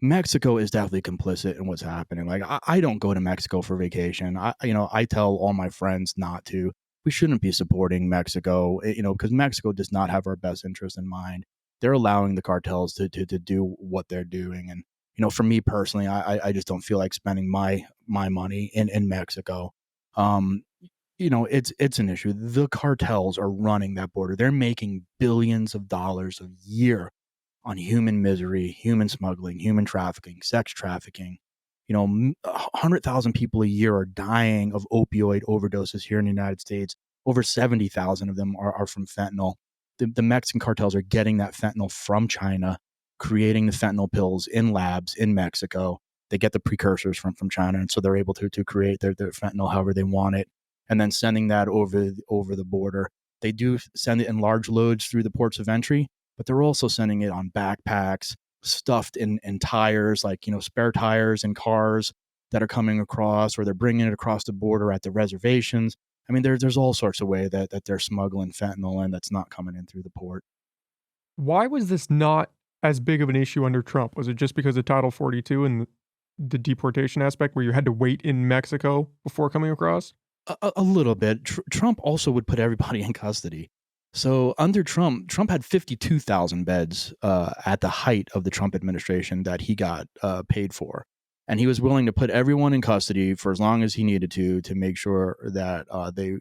Mexico is definitely complicit in what's happening. Like, I don't go to Mexico for vacation. I tell all my friends not to. We shouldn't be supporting Mexico, because Mexico does not have our best interest in mind. They're allowing the cartels to do what they're doing. And, for me personally, I just don't feel like spending my money in Mexico. It's an issue. The cartels are running that border. They're making billions of dollars a year on human misery, human smuggling, human trafficking, sex trafficking. 100,000 people a year are dying of opioid overdoses here in the United States. Over 70,000 of them are from fentanyl. The Mexican cartels are getting that fentanyl from China, creating the fentanyl pills in labs in Mexico. They get the precursors from China, and so they're able to create their fentanyl however they want it, and then sending that over the border. They do send it in large loads through the ports of entry, but they're also sending it on backpacks, stuffed in tires, like, spare tires in cars that are coming across, or they're bringing it across the border at the reservations. I mean, there's all sorts of way that they're smuggling fentanyl in that's not coming in through the port. Why was this not as big of an issue under Trump? Was it just because of Title 42 and the deportation aspect where you had to wait in Mexico before coming across? A little bit. Trump also would put everybody in custody. So under Trump, Trump had 52,000 beds at the height of the Trump administration that he got paid for. And he was willing to put everyone in custody for as long as he needed to make sure that they,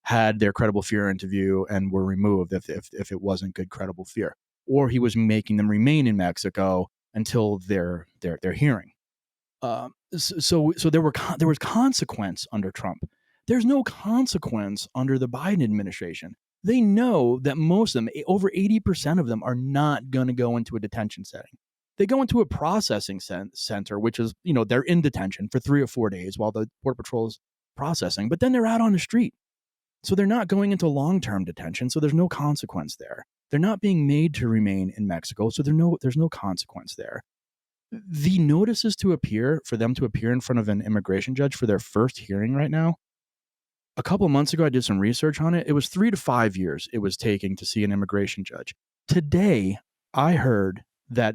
had their credible fear interview and were removed if it wasn't good credible fear. Or he was making them remain in Mexico until their hearing. So there was consequence under Trump. There's no consequence under the Biden administration. They know that most of them, over 80% of them, are not going to go into a detention setting. They go into a processing center, which is, they're in detention for 3 or 4 days while the Border Patrol is processing, but then they're out on the street. So they're not going into long-term detention, so there's no consequence there. They're not being made to remain in Mexico, so there's no consequence there. The notices for them to appear in front of an immigration judge for their first hearing right now, a couple of months ago, I did some research on it. It was 3 to 5 years it was taking to see an immigration judge. Today, I heard that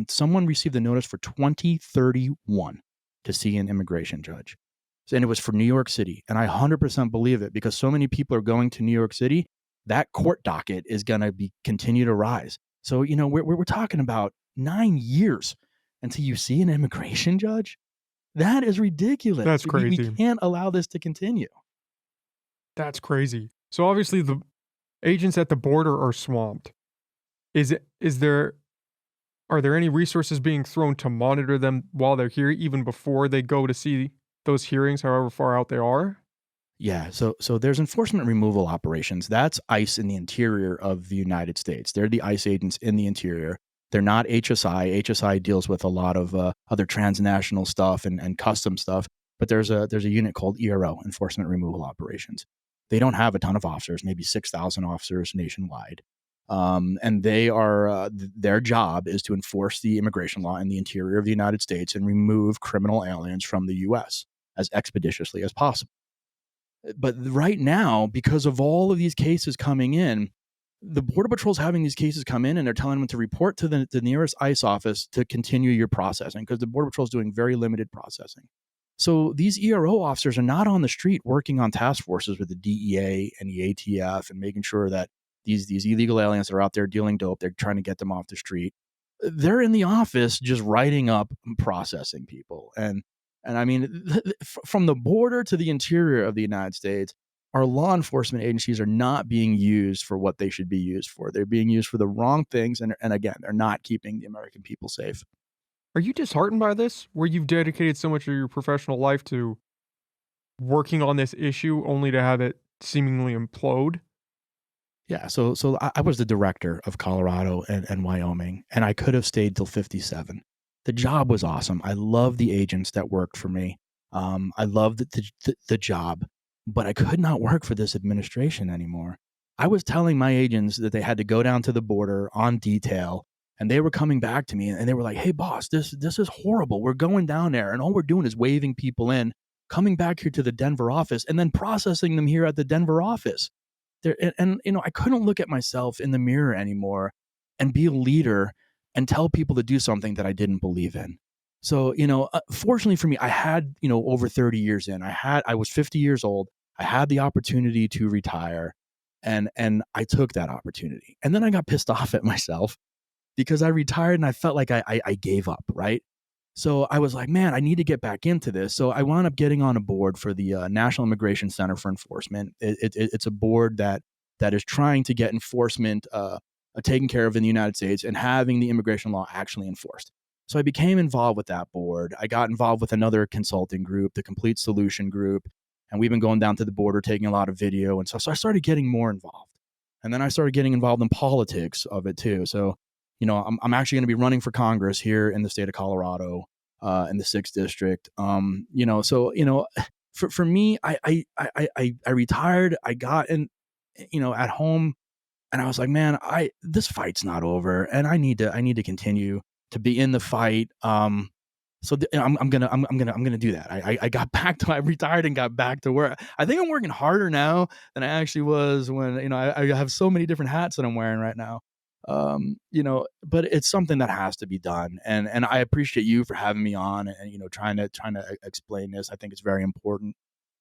someone received a notice for 2031 to see an immigration judge. And it was for New York City. And I 100% believe it because so many people are going to New York City. That court docket is going to continue to rise. So, we're talking about 9 years until you see an immigration judge. That is ridiculous. That's crazy. We can't allow this to continue. That's crazy. So obviously the agents at the border are swamped. Are there any resources being thrown to monitor them while they're here, even before they go to see those hearings, however far out they are? Yeah, so there's enforcement removal operations. That's ICE in the interior of the United States. They're the ICE agents in the interior. They're not HSI. HSI deals with a lot of other transnational stuff and custom stuff. But there's a unit called ERO, Enforcement Removal Operations. They don't have a ton of officers, maybe 6,000 officers nationwide. And they are their job is to enforce the immigration law in the interior of the United States and remove criminal aliens from the U.S. as expeditiously as possible. But right now, because of all of these cases coming in, the Border Patrol is having these cases come in and they're telling them to report to the nearest ICE office to continue your processing because the Border Patrol is doing very limited processing. So these ERO officers are not on the street working on task forces with the DEA and the ATF and making sure that these illegal aliens that are out there dealing dope, they're trying to get them off the street. They're in the office just writing up and processing people. And I mean, from the border to the interior of the United States, our law enforcement agencies are not being used for what they should be used for. They're being used for the wrong things. And again, they're not keeping the American people safe. Are you disheartened by this, where you've dedicated so much of your professional life to working on this issue only to have it seemingly implode? Yeah, so I was the director of Colorado and Wyoming, and I could have stayed till 57. The job was awesome. I loved the agents that worked for me. I loved the job, but I could not work for this administration anymore. I was telling my agents that they had to go down to the border on detail, and they were coming back to me, and they were like, "Hey, boss, this is horrible. We're going down there, and all we're doing is waving people in, coming back here to the Denver office, and then processing them here at the Denver office." And I couldn't look at myself in the mirror anymore and be a leader and tell people to do something that I didn't believe in. So, fortunately for me, I had, over 30 years in, I was 50 years old. I had the opportunity to retire and I took that opportunity. And then I got pissed off at myself because I retired and I felt like I gave up. Right. So I was like, man, I need to get back into this. So I wound up getting on a board for the National Immigration Center for Enforcement. It's a board that is trying to get enforcement taken care of in the United States and having the immigration law actually enforced. So I became involved with that board. I got involved with another consulting group, the Complete Solution Group, and we've been going down to the border, taking a lot of video. And so I started getting more involved. And then I started getting involved in politics of it too. So I'm actually going to be running for Congress here in the state of Colorado, in the 6th district. For me, I retired. I got in, at home, and I was like, man, this fight's not over, and I need to continue to be in the fight. So I'm gonna do that. I got back to I retired and got back to work. I think I'm working harder now than I actually was when I have so many different hats that I'm wearing right now. But it's something that has to be done, and I appreciate you for having me on and trying to explain this. I think it's very important.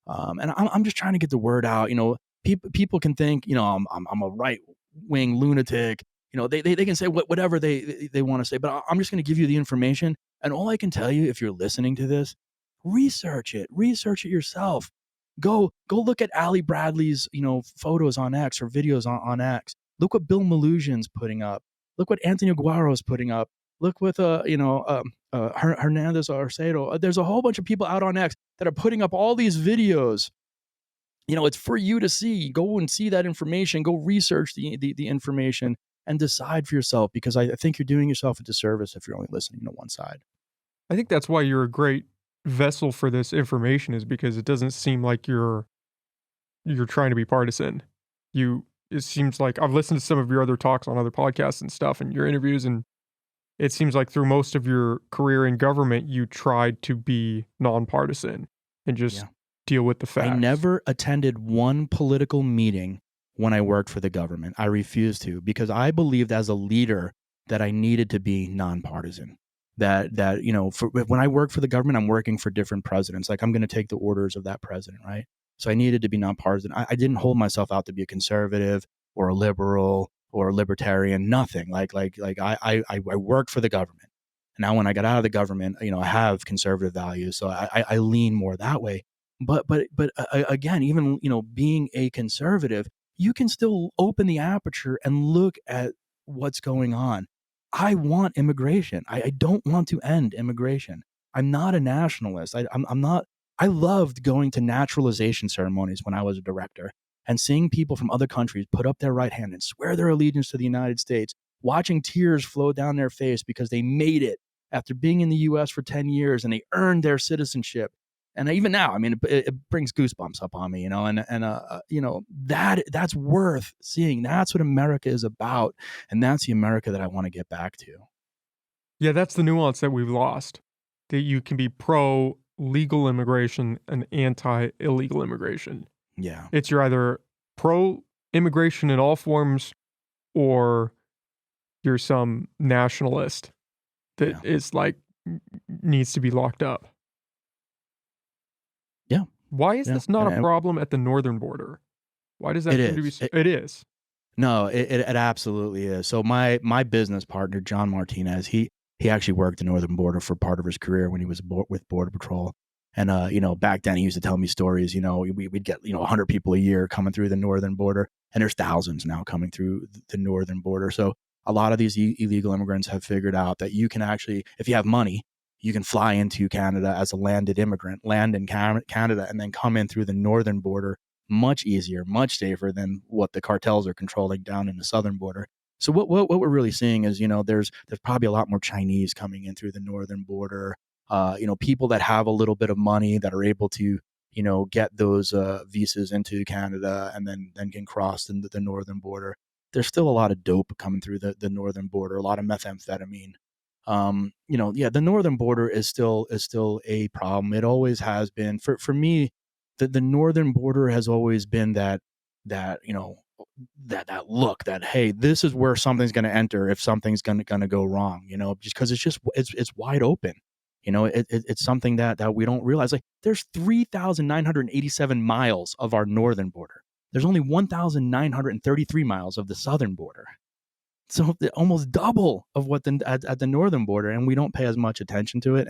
And I'm just trying to get the word out. People can think, I'm a right wing lunatic. They can say whatever they want to say, but I'm just going to give you the information. And all I can tell you, if you're listening to this, research it yourself. Go look at Ali Bradley's, photos on X or videos on X. Look what Bill Malusian's putting up. Look what Anthony Aguaro's putting up. Look with Hernandez Arcedo. There's a whole bunch of people out on X that are putting up all these videos. It's for you to see. Go and see that information. Go research the information and decide for yourself, because I think you're doing yourself a disservice if you're only listening to one side. I think that's why you're a great vessel for this information, is because it doesn't seem like you're trying to be partisan. It seems like I've listened to some of your other talks on other podcasts and stuff and your interviews, and it seems like through most of your career in government, you tried to be nonpartisan and just deal with the facts. I never attended one political meeting when I worked for the government. I refused to, because I believed as a leader that I needed to be nonpartisan. When I work for the government, I'm working for different presidents. Like, I'm going to take the orders of that president, right? So I needed to be nonpartisan. I didn't hold myself out to be a conservative or a liberal or a libertarian. Nothing. I worked for the government. Now, when I got out of the government, I have conservative values, so I lean more that way. But again, even being a conservative, you can still open the aperture and look at what's going on. I want immigration. I don't want to end immigration. I'm not a nationalist. I'm not. I loved going to naturalization ceremonies when I was a director and seeing people from other countries put up their right hand and swear their allegiance to the United States, watching tears flow down their face because they made it after being in the U.S. for 10 years and they earned their citizenship. And even now, I mean, it brings goosebumps up on me, that's worth seeing. That's what America is about. And that's the America that I want to get back to. Yeah, that's the nuance that we've lost. That you can be pro legal immigration and anti illegal immigration. Yeah. It's you're either pro immigration in all forms, or you're some nationalist that is needs to be locked up. Yeah. Why is this not a problem at the northern border? Why does that seem to be? It is. No, it absolutely is. So my business partner, John Martinez, he actually worked the northern border for part of his career when he was with Border Patrol. And back then he used to tell me stories. We'd get 100 people a year coming through the northern border, and there's thousands now coming through the northern border. So a lot of these illegal immigrants have figured out that you can actually, if you have money, you can fly into Canada as a landed immigrant, land in Canada, and then come in through the northern border much easier, much safer than what the cartels are controlling down in the southern border. So what we're really seeing is, there's probably a lot more Chinese coming in through the northern border. People that have a little bit of money that are able to, get those visas into Canada and then can cross into the northern border. There's still a lot of dope coming through the northern border, a lot of methamphetamine. The northern border is still a problem. It always has been. For me, the northern border has always been that look that, hey, this is where something's going to enter if something's going to go wrong, just because it's wide open. It's something that we don't realize. Like, there's 3,987 miles of our northern border. There's only 1,933 miles of the southern border. So almost double of what at the northern border, and we don't pay as much attention to it.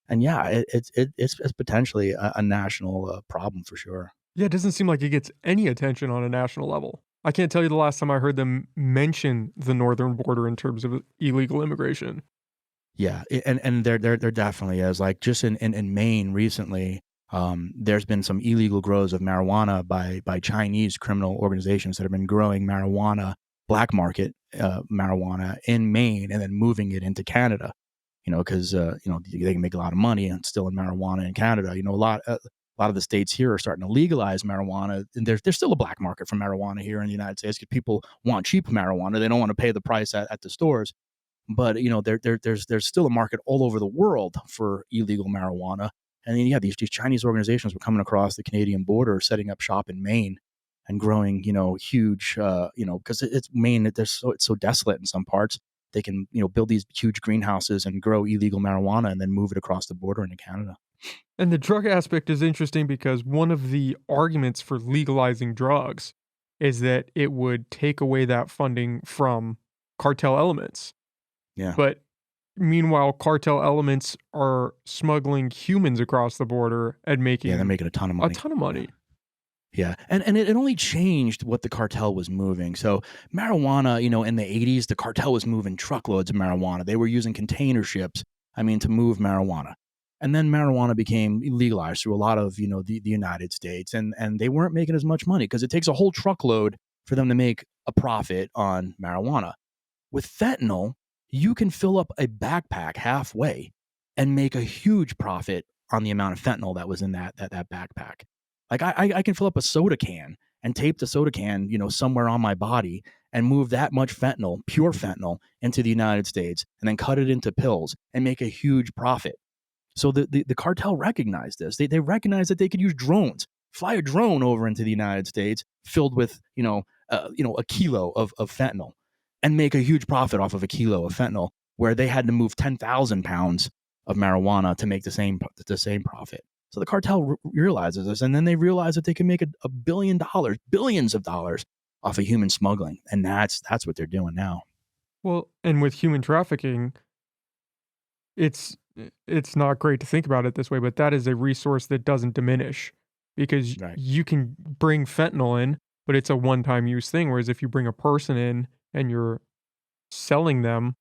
And yeah, it's potentially a national problem for sure. Yeah, it doesn't seem like it gets any attention on a national level. I can't tell you the last time I heard them mention the northern border in terms of illegal immigration. Yeah, and there definitely is. Like, just in Maine recently, there's been some illegal grows of marijuana by Chinese criminal organizations that have been growing marijuana, black market marijuana in Maine, and then moving it into Canada. Because they can make a lot of money and still in marijuana in Canada. A lot of the states here are starting to legalize marijuana, and there's still a black market for marijuana here in the United States because people want cheap marijuana. They don't want to pay the price at the stores. But there's still a market all over the world for illegal marijuana. And then these Chinese organizations were coming across the Canadian border, setting up shop in Maine, and growing huge because it's Maine. It's so desolate in some parts. They can build these huge greenhouses and grow illegal marijuana and then move it across the border into Canada. And the drug aspect is interesting because one of the arguments for legalizing drugs is that it would take away that funding from cartel elements. Yeah. But meanwhile, cartel elements are smuggling humans across the border and Yeah, they're making making a ton of money. a ton of money. Yeah. And it only changed what the cartel was moving. So marijuana, in the 80s, the cartel was moving truckloads of marijuana. They were using container ships, to move marijuana. And then marijuana became legalized through a lot of, the United States. And they weren't making as much money because it takes a whole truckload for them to make a profit on marijuana. With fentanyl, you can fill up a backpack halfway and make a huge profit on the amount of fentanyl that was in that backpack. Like I can fill up a soda can and tape the soda can, somewhere on my body and move that much fentanyl, pure fentanyl, into the United States and then cut it into pills and make a huge profit. So the cartel recognized this. They recognized that they could use drones, fly a drone over into the United States filled with, a kilo of fentanyl and make a huge profit off of a kilo of fentanyl, where they had to move 10,000 pounds of marijuana to make the same profit. So the cartel realizes this, and then they realize that they can make $1 billion, billions of dollars off of human smuggling, and that's what they're doing now. Well, and with human trafficking, it's not great to think about it this way, but that is a resource that doesn't diminish because Right. you can bring fentanyl in, but it's a one-time use thing. Whereas if you bring a person in and you're selling them,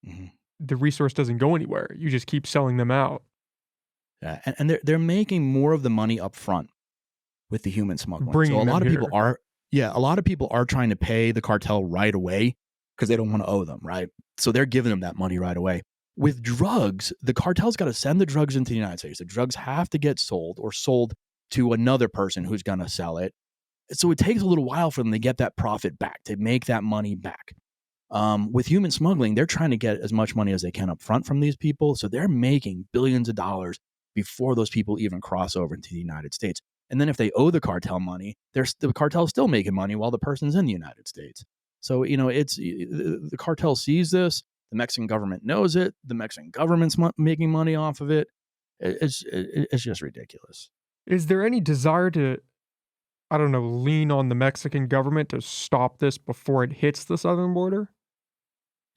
Mm-hmm. the resource doesn't go anywhere. You just keep selling them out. Yeah, and they're making more of the money up front with the human smuggling. Bringing So a them lot of people here. are trying to pay the cartel right away because they don't want to owe them, right? So they're giving them that money right away. With drugs, the cartel's got to send the drugs into the United States. The drugs have to get sold to another person who's going to sell it. So it takes a little while for them to get that profit back, to make that money back. With human smuggling, they're trying to get as much money as they can up front from these people. So they're making billions of dollars before those people even cross over into the United States. And then if they owe the cartel money, the cartel's still making money while the person's in the United States. So, it's the cartel sees this. The Mexican government knows it. The Mexican government's making money off of it. It's just ridiculous. Is there any desire to, I don't know, lean on the Mexican government to stop this before it hits the southern border?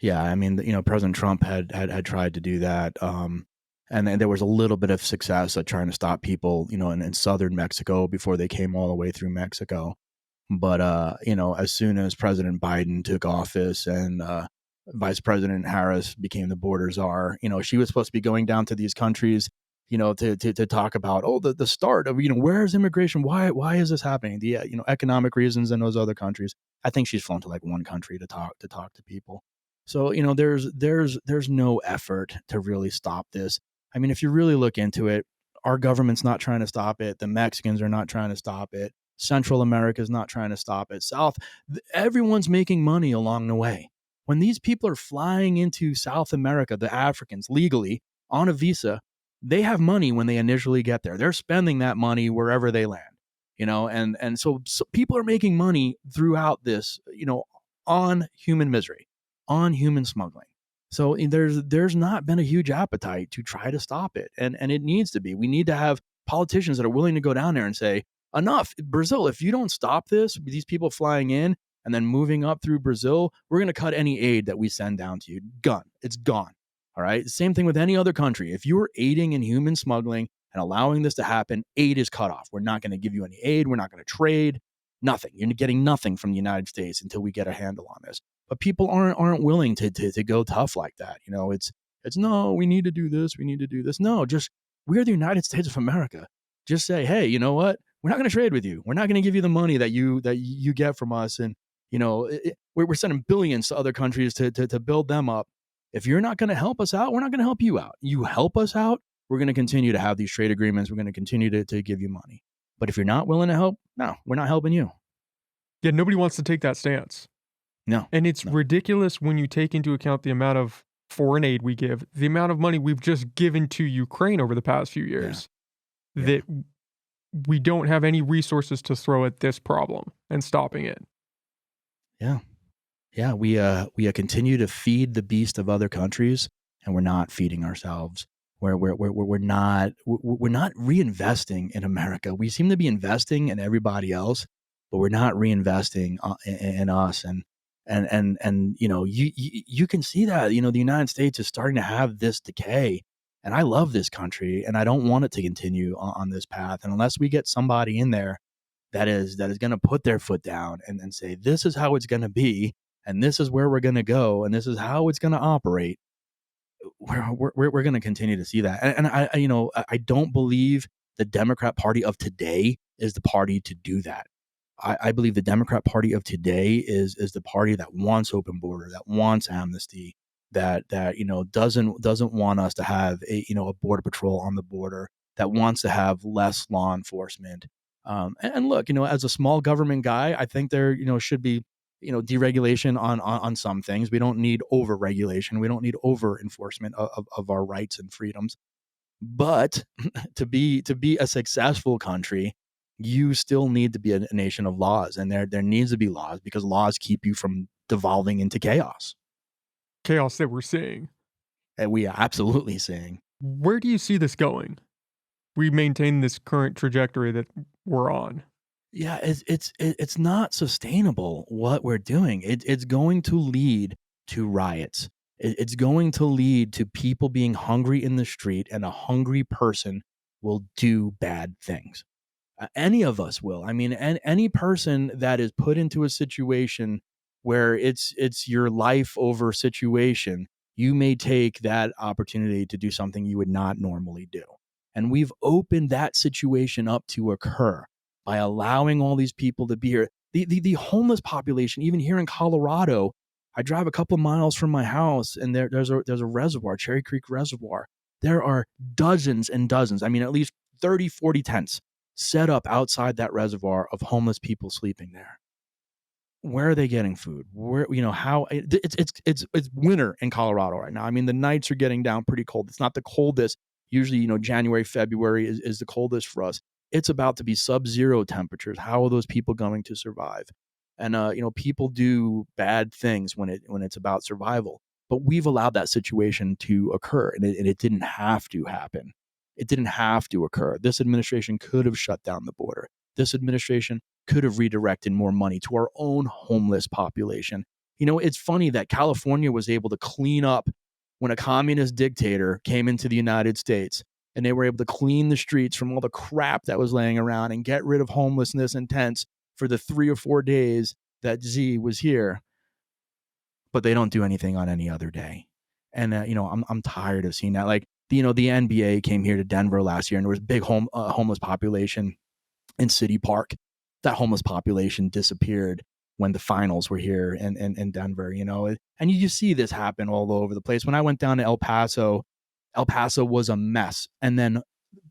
Yeah, I mean, President Trump had tried to do that. And then there was a little bit of success at trying to stop people, in southern Mexico before they came all the way through Mexico. But, as soon as President Biden took office and Vice President Harris became the border czar, she was supposed to be going down to these countries, to talk about, the start of, where's immigration? Why is this happening? The, economic reasons in those other countries. I think she's flown to like one country to talk to people. So, there's no effort to really stop this. I mean, if you really look into it, our government's not trying to stop it. The Mexicans are not trying to stop it. Central America is not trying to stop it. Everyone's making money along the way. When these people are flying into South America, the Africans, legally on a visa, they have money when they initially get there. They're spending that money wherever they land, and so people are making money throughout this, on human misery, on human smuggling. So there's not been a huge appetite to try to stop it. And it needs to be. We need to have politicians that are willing to go down there and say, enough. Brazil, if you don't stop this, these people flying in and then moving up through Brazil, we're going to cut any aid that we send down to you. It's gone. All right. Same thing with any other country. If you're aiding in human smuggling and allowing this to happen, aid is cut off. We're not going to give you any aid. We're not going to trade. Nothing. You're getting nothing from the United States until we get a handle on this. But people aren't willing to go tough like that. It's no, we need to do this. We need to do this. No, just we're the United States of America. Just say, hey, you know what? We're not going to trade with you. We're not going to give you the money that you get from us. And, we're sending billions to other countries to build them up. If you're not going to help us out, we're not going to help you out. You help us out, we're going to continue to have these trade agreements. We're going to continue to give you money. But if you're not willing to help, no, we're not helping you. Yeah, nobody wants to take that stance. No, And it's no. ridiculous when you take into account the amount of foreign aid we give, the amount of money we've just given to Ukraine over the past few Yeah, years, yeah, that we don't have any resources to throw at this problem and stopping it. yeah. Yeah, we continue to feed the beast of other countries, and we're not feeding ourselves. We're not reinvesting in America. We seem to be investing in everybody else, but we're not reinvesting in us. And you can see that the United States is starting to have this decay. And I love this country, and I don't want it to continue on this path. And unless we get somebody in there that is going to put their foot down and say, this is how it's going to be, and this is where we're going to go, and this is how it's going to operate, we're going to continue to see that. And I don't believe the Democrat Party of today is the party to do that. I believe the Democrat Party of today is the party that wants open border, that wants amnesty, that doesn't want us to have a border patrol on the border, that wants to have less law enforcement. And look, as a small government guy, I think there should be deregulation on some things. We don't need over regulation. We don't need over enforcement of our rights and freedoms. But to be a successful country, you still need to be a nation of laws, and there needs to be laws because laws keep you from devolving into chaos. Chaos that we're seeing. And we are absolutely seeing. Where do you see this going? We maintain this current trajectory that we're on. Yeah, it's not sustainable what we're doing. It's going to lead to riots. It's going to lead to people being hungry in the street, and a hungry person will do bad things. Any of us will. I mean, any person that is put into a situation where it's your life over situation, you may take that opportunity to do something you would not normally do. And we've opened that situation up to occur by allowing all these people to be here. The homeless population, even here in Colorado, I drive a couple of miles from my house, and there's a reservoir, Cherry Creek Reservoir. There are dozens and dozens, I mean, at least 30, 40 tents set up outside that reservoir of homeless people sleeping there. Where are they getting food? Where how it's winter in Colorado right now. I mean, the nights are getting down pretty cold. It's not the coldest. Usually, January, February is the coldest for us. It's about to be sub-zero temperatures. How are those people going to survive? And people do bad things when it's about survival. But we've allowed that situation to occur, and it didn't have to happen. It didn't have to occur. This administration could have shut down the border. This administration could have redirected more money to our own homeless population. It's funny that California was able to clean up when a communist dictator came into the United States, and they were able to clean the streets from all the crap that was laying around and get rid of homelessness and tents for the 3 or 4 days that Z was here. But they don't do anything on any other day. And I'm tired of seeing that. Like, the NBA came here to Denver last year, and there was a big homeless population in City Park. That homeless population disappeared when the finals were here in Denver, and you just see this happen all over the place. When I went down to El Paso was a mess. And then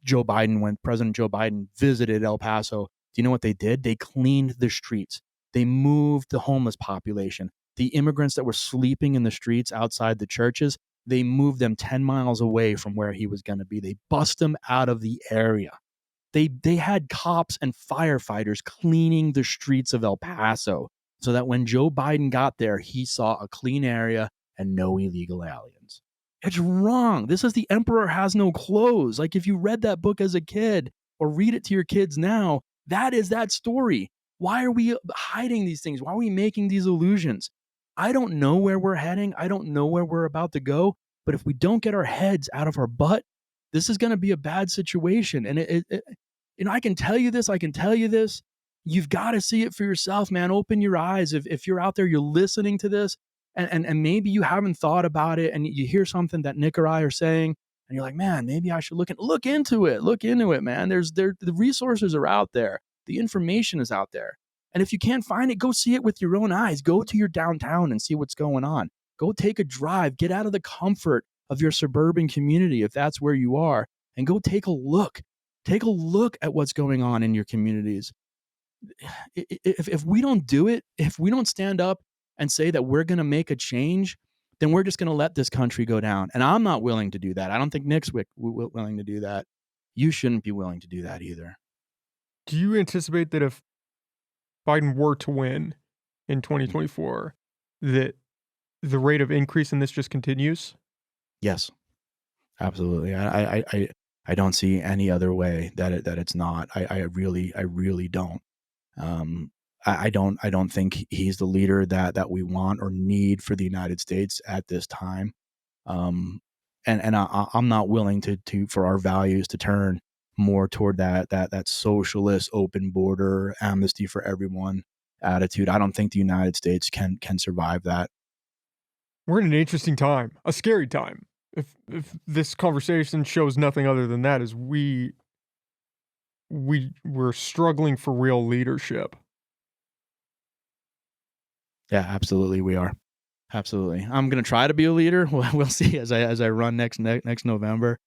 President Joe Biden visited El Paso. Do you know what they did? They cleaned the streets. They moved the homeless population. The immigrants that were sleeping in the streets outside the churches, they moved them 10 miles away from where he was going to be. They bust them out of the area. They had cops and firefighters cleaning the streets of El Paso so that when Joe Biden got there, he saw a clean area and no illegal aliens. It's wrong. This is The Emperor Has No Clothes. Like, if you read that book as a kid or read it to your kids now, that is that story. Why are we hiding these things? Why are we making these illusions? I don't know where we're heading. I don't know where we're about to go. But if we don't get our heads out of our butt, this is going to be a bad situation. And I can tell you this. I can tell you this. You've got to see it for yourself, man. Open your eyes. If you're out there, you're listening to this, and maybe you haven't thought about it, and you hear something that Nick or I are saying, and you're like, man, maybe I should look into it. Look into it, man. The resources are out there. The information is out there. And if you can't find it, go see it with your own eyes. Go to your downtown and see what's going on. Go take a drive. Get out of the comfort of your suburban community, if that's where you are, and go take a look. Take a look at what's going on in your communities. If we don't do it, if we don't stand up and say that we're going to make a change, then we're just going to let this country go down. And I'm not willing to do that. I don't think Nick's willing to do that. You shouldn't be willing to do that either. Do you anticipate that if Biden were to win in Mm. 2024, that the rate of increase in this just continues? Yes, absolutely. I don't see any other way that it's not. I really don't. I don't think he's the leader that we want or need for the United States at this time. And I'm not willing to for our values to turn more toward that socialist, open border, amnesty for everyone attitude. I don't think the United States can survive that. We're in an interesting time, a scary time. If this conversation shows nothing other than that, is we're struggling for real leadership. Yeah, absolutely, we are. Absolutely. I'm gonna try to be a leader. We'll see as I run next November.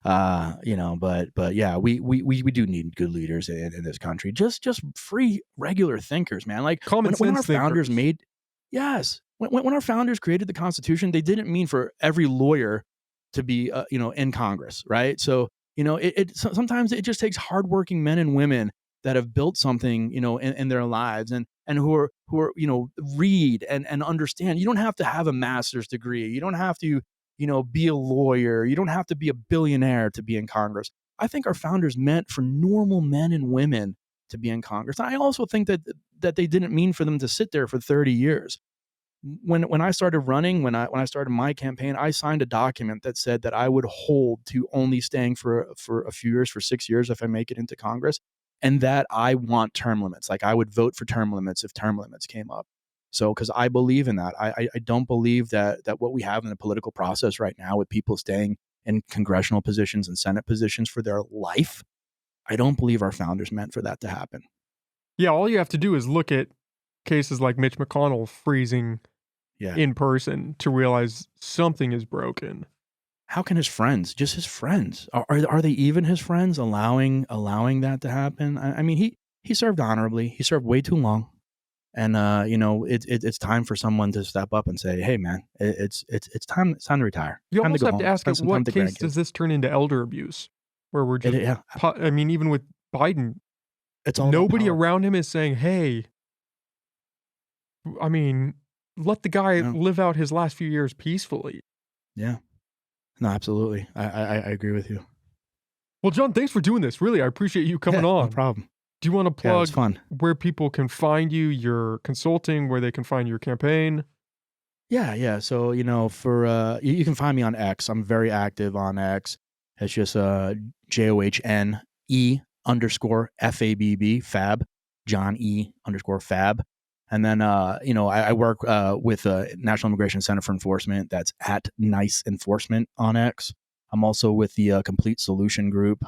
But yeah, we do need good leaders in this country. Just free, regular thinkers, man. Like Common when our sense founders thinkers. made, yes, when our founders created the Constitution, they didn't mean for every lawyer to be, in Congress, right? So sometimes it just takes hardworking men and women that have built something, in their lives and who are read and understand. You don't have to have a master's degree. You don't have to be a lawyer. You don't have to be a billionaire to be in Congress. I think our founders meant for normal men and women to be in Congress. And I also think that they didn't mean for them to sit there for 30 years. When I started running, when I started my campaign, I signed a document that said that I would hold to only staying for a few years, for 6 years if I make it into Congress, and that I want term limits. Like I would vote for term limits if term limits came up. So, because I believe in that, I don't believe that what we have in the political process right now with people staying in congressional positions and Senate positions for their life, I don't believe our founders meant for that to happen. Yeah, all you have to do is look at cases like Mitch McConnell freezing Yeah. in person to realize something is broken. How can his friends, just his friends, are they even his friends, allowing that to happen? I mean, he served honorably. He served way too long. And it's time for someone to step up and say, "Hey, man, it's time to retire. You Time to almost go have to home. ask, Spend at some time what with the case does grandkids." this turn into elder abuse? Where we're just, Yeah, I mean, even with Biden, it's all about nobody power. around him is saying, hey, I mean, let the guy No, live out his last few years peacefully. yeah, no, absolutely. I agree with you. Well, John, thanks for doing this. Really, I appreciate you coming Yeah, no on. problem. Do you want to Yeah, it was plug fun. where people can find you, your consulting, where they can find your campaign? Yeah. So for you can find me on X. I'm very active on X. It's just JOHNE underscore FABB Fab, John E underscore Fab. And then I work with National Immigration Center for Enforcement. That's at Nice Enforcement on X. I'm also with the Complete Solution Group.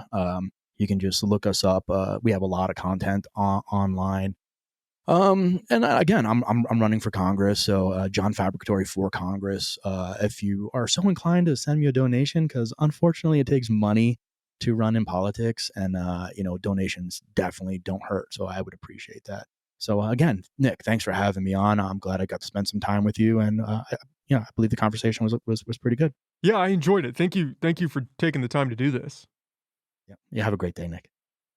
You can just look us up. We have a lot of content online. And again, I'm running for Congress, so John Fabbricatore for Congress. If you are so inclined to send me a donation, because unfortunately it takes money to run in politics, and donations definitely don't hurt. So I would appreciate that. So again, Nick, thanks for having me on. I'm glad I got to spend some time with you, and I believe the conversation was pretty good. Yeah, I enjoyed it. Thank you. Thank you for taking the time to do this. Yeah, have a great day, Nick.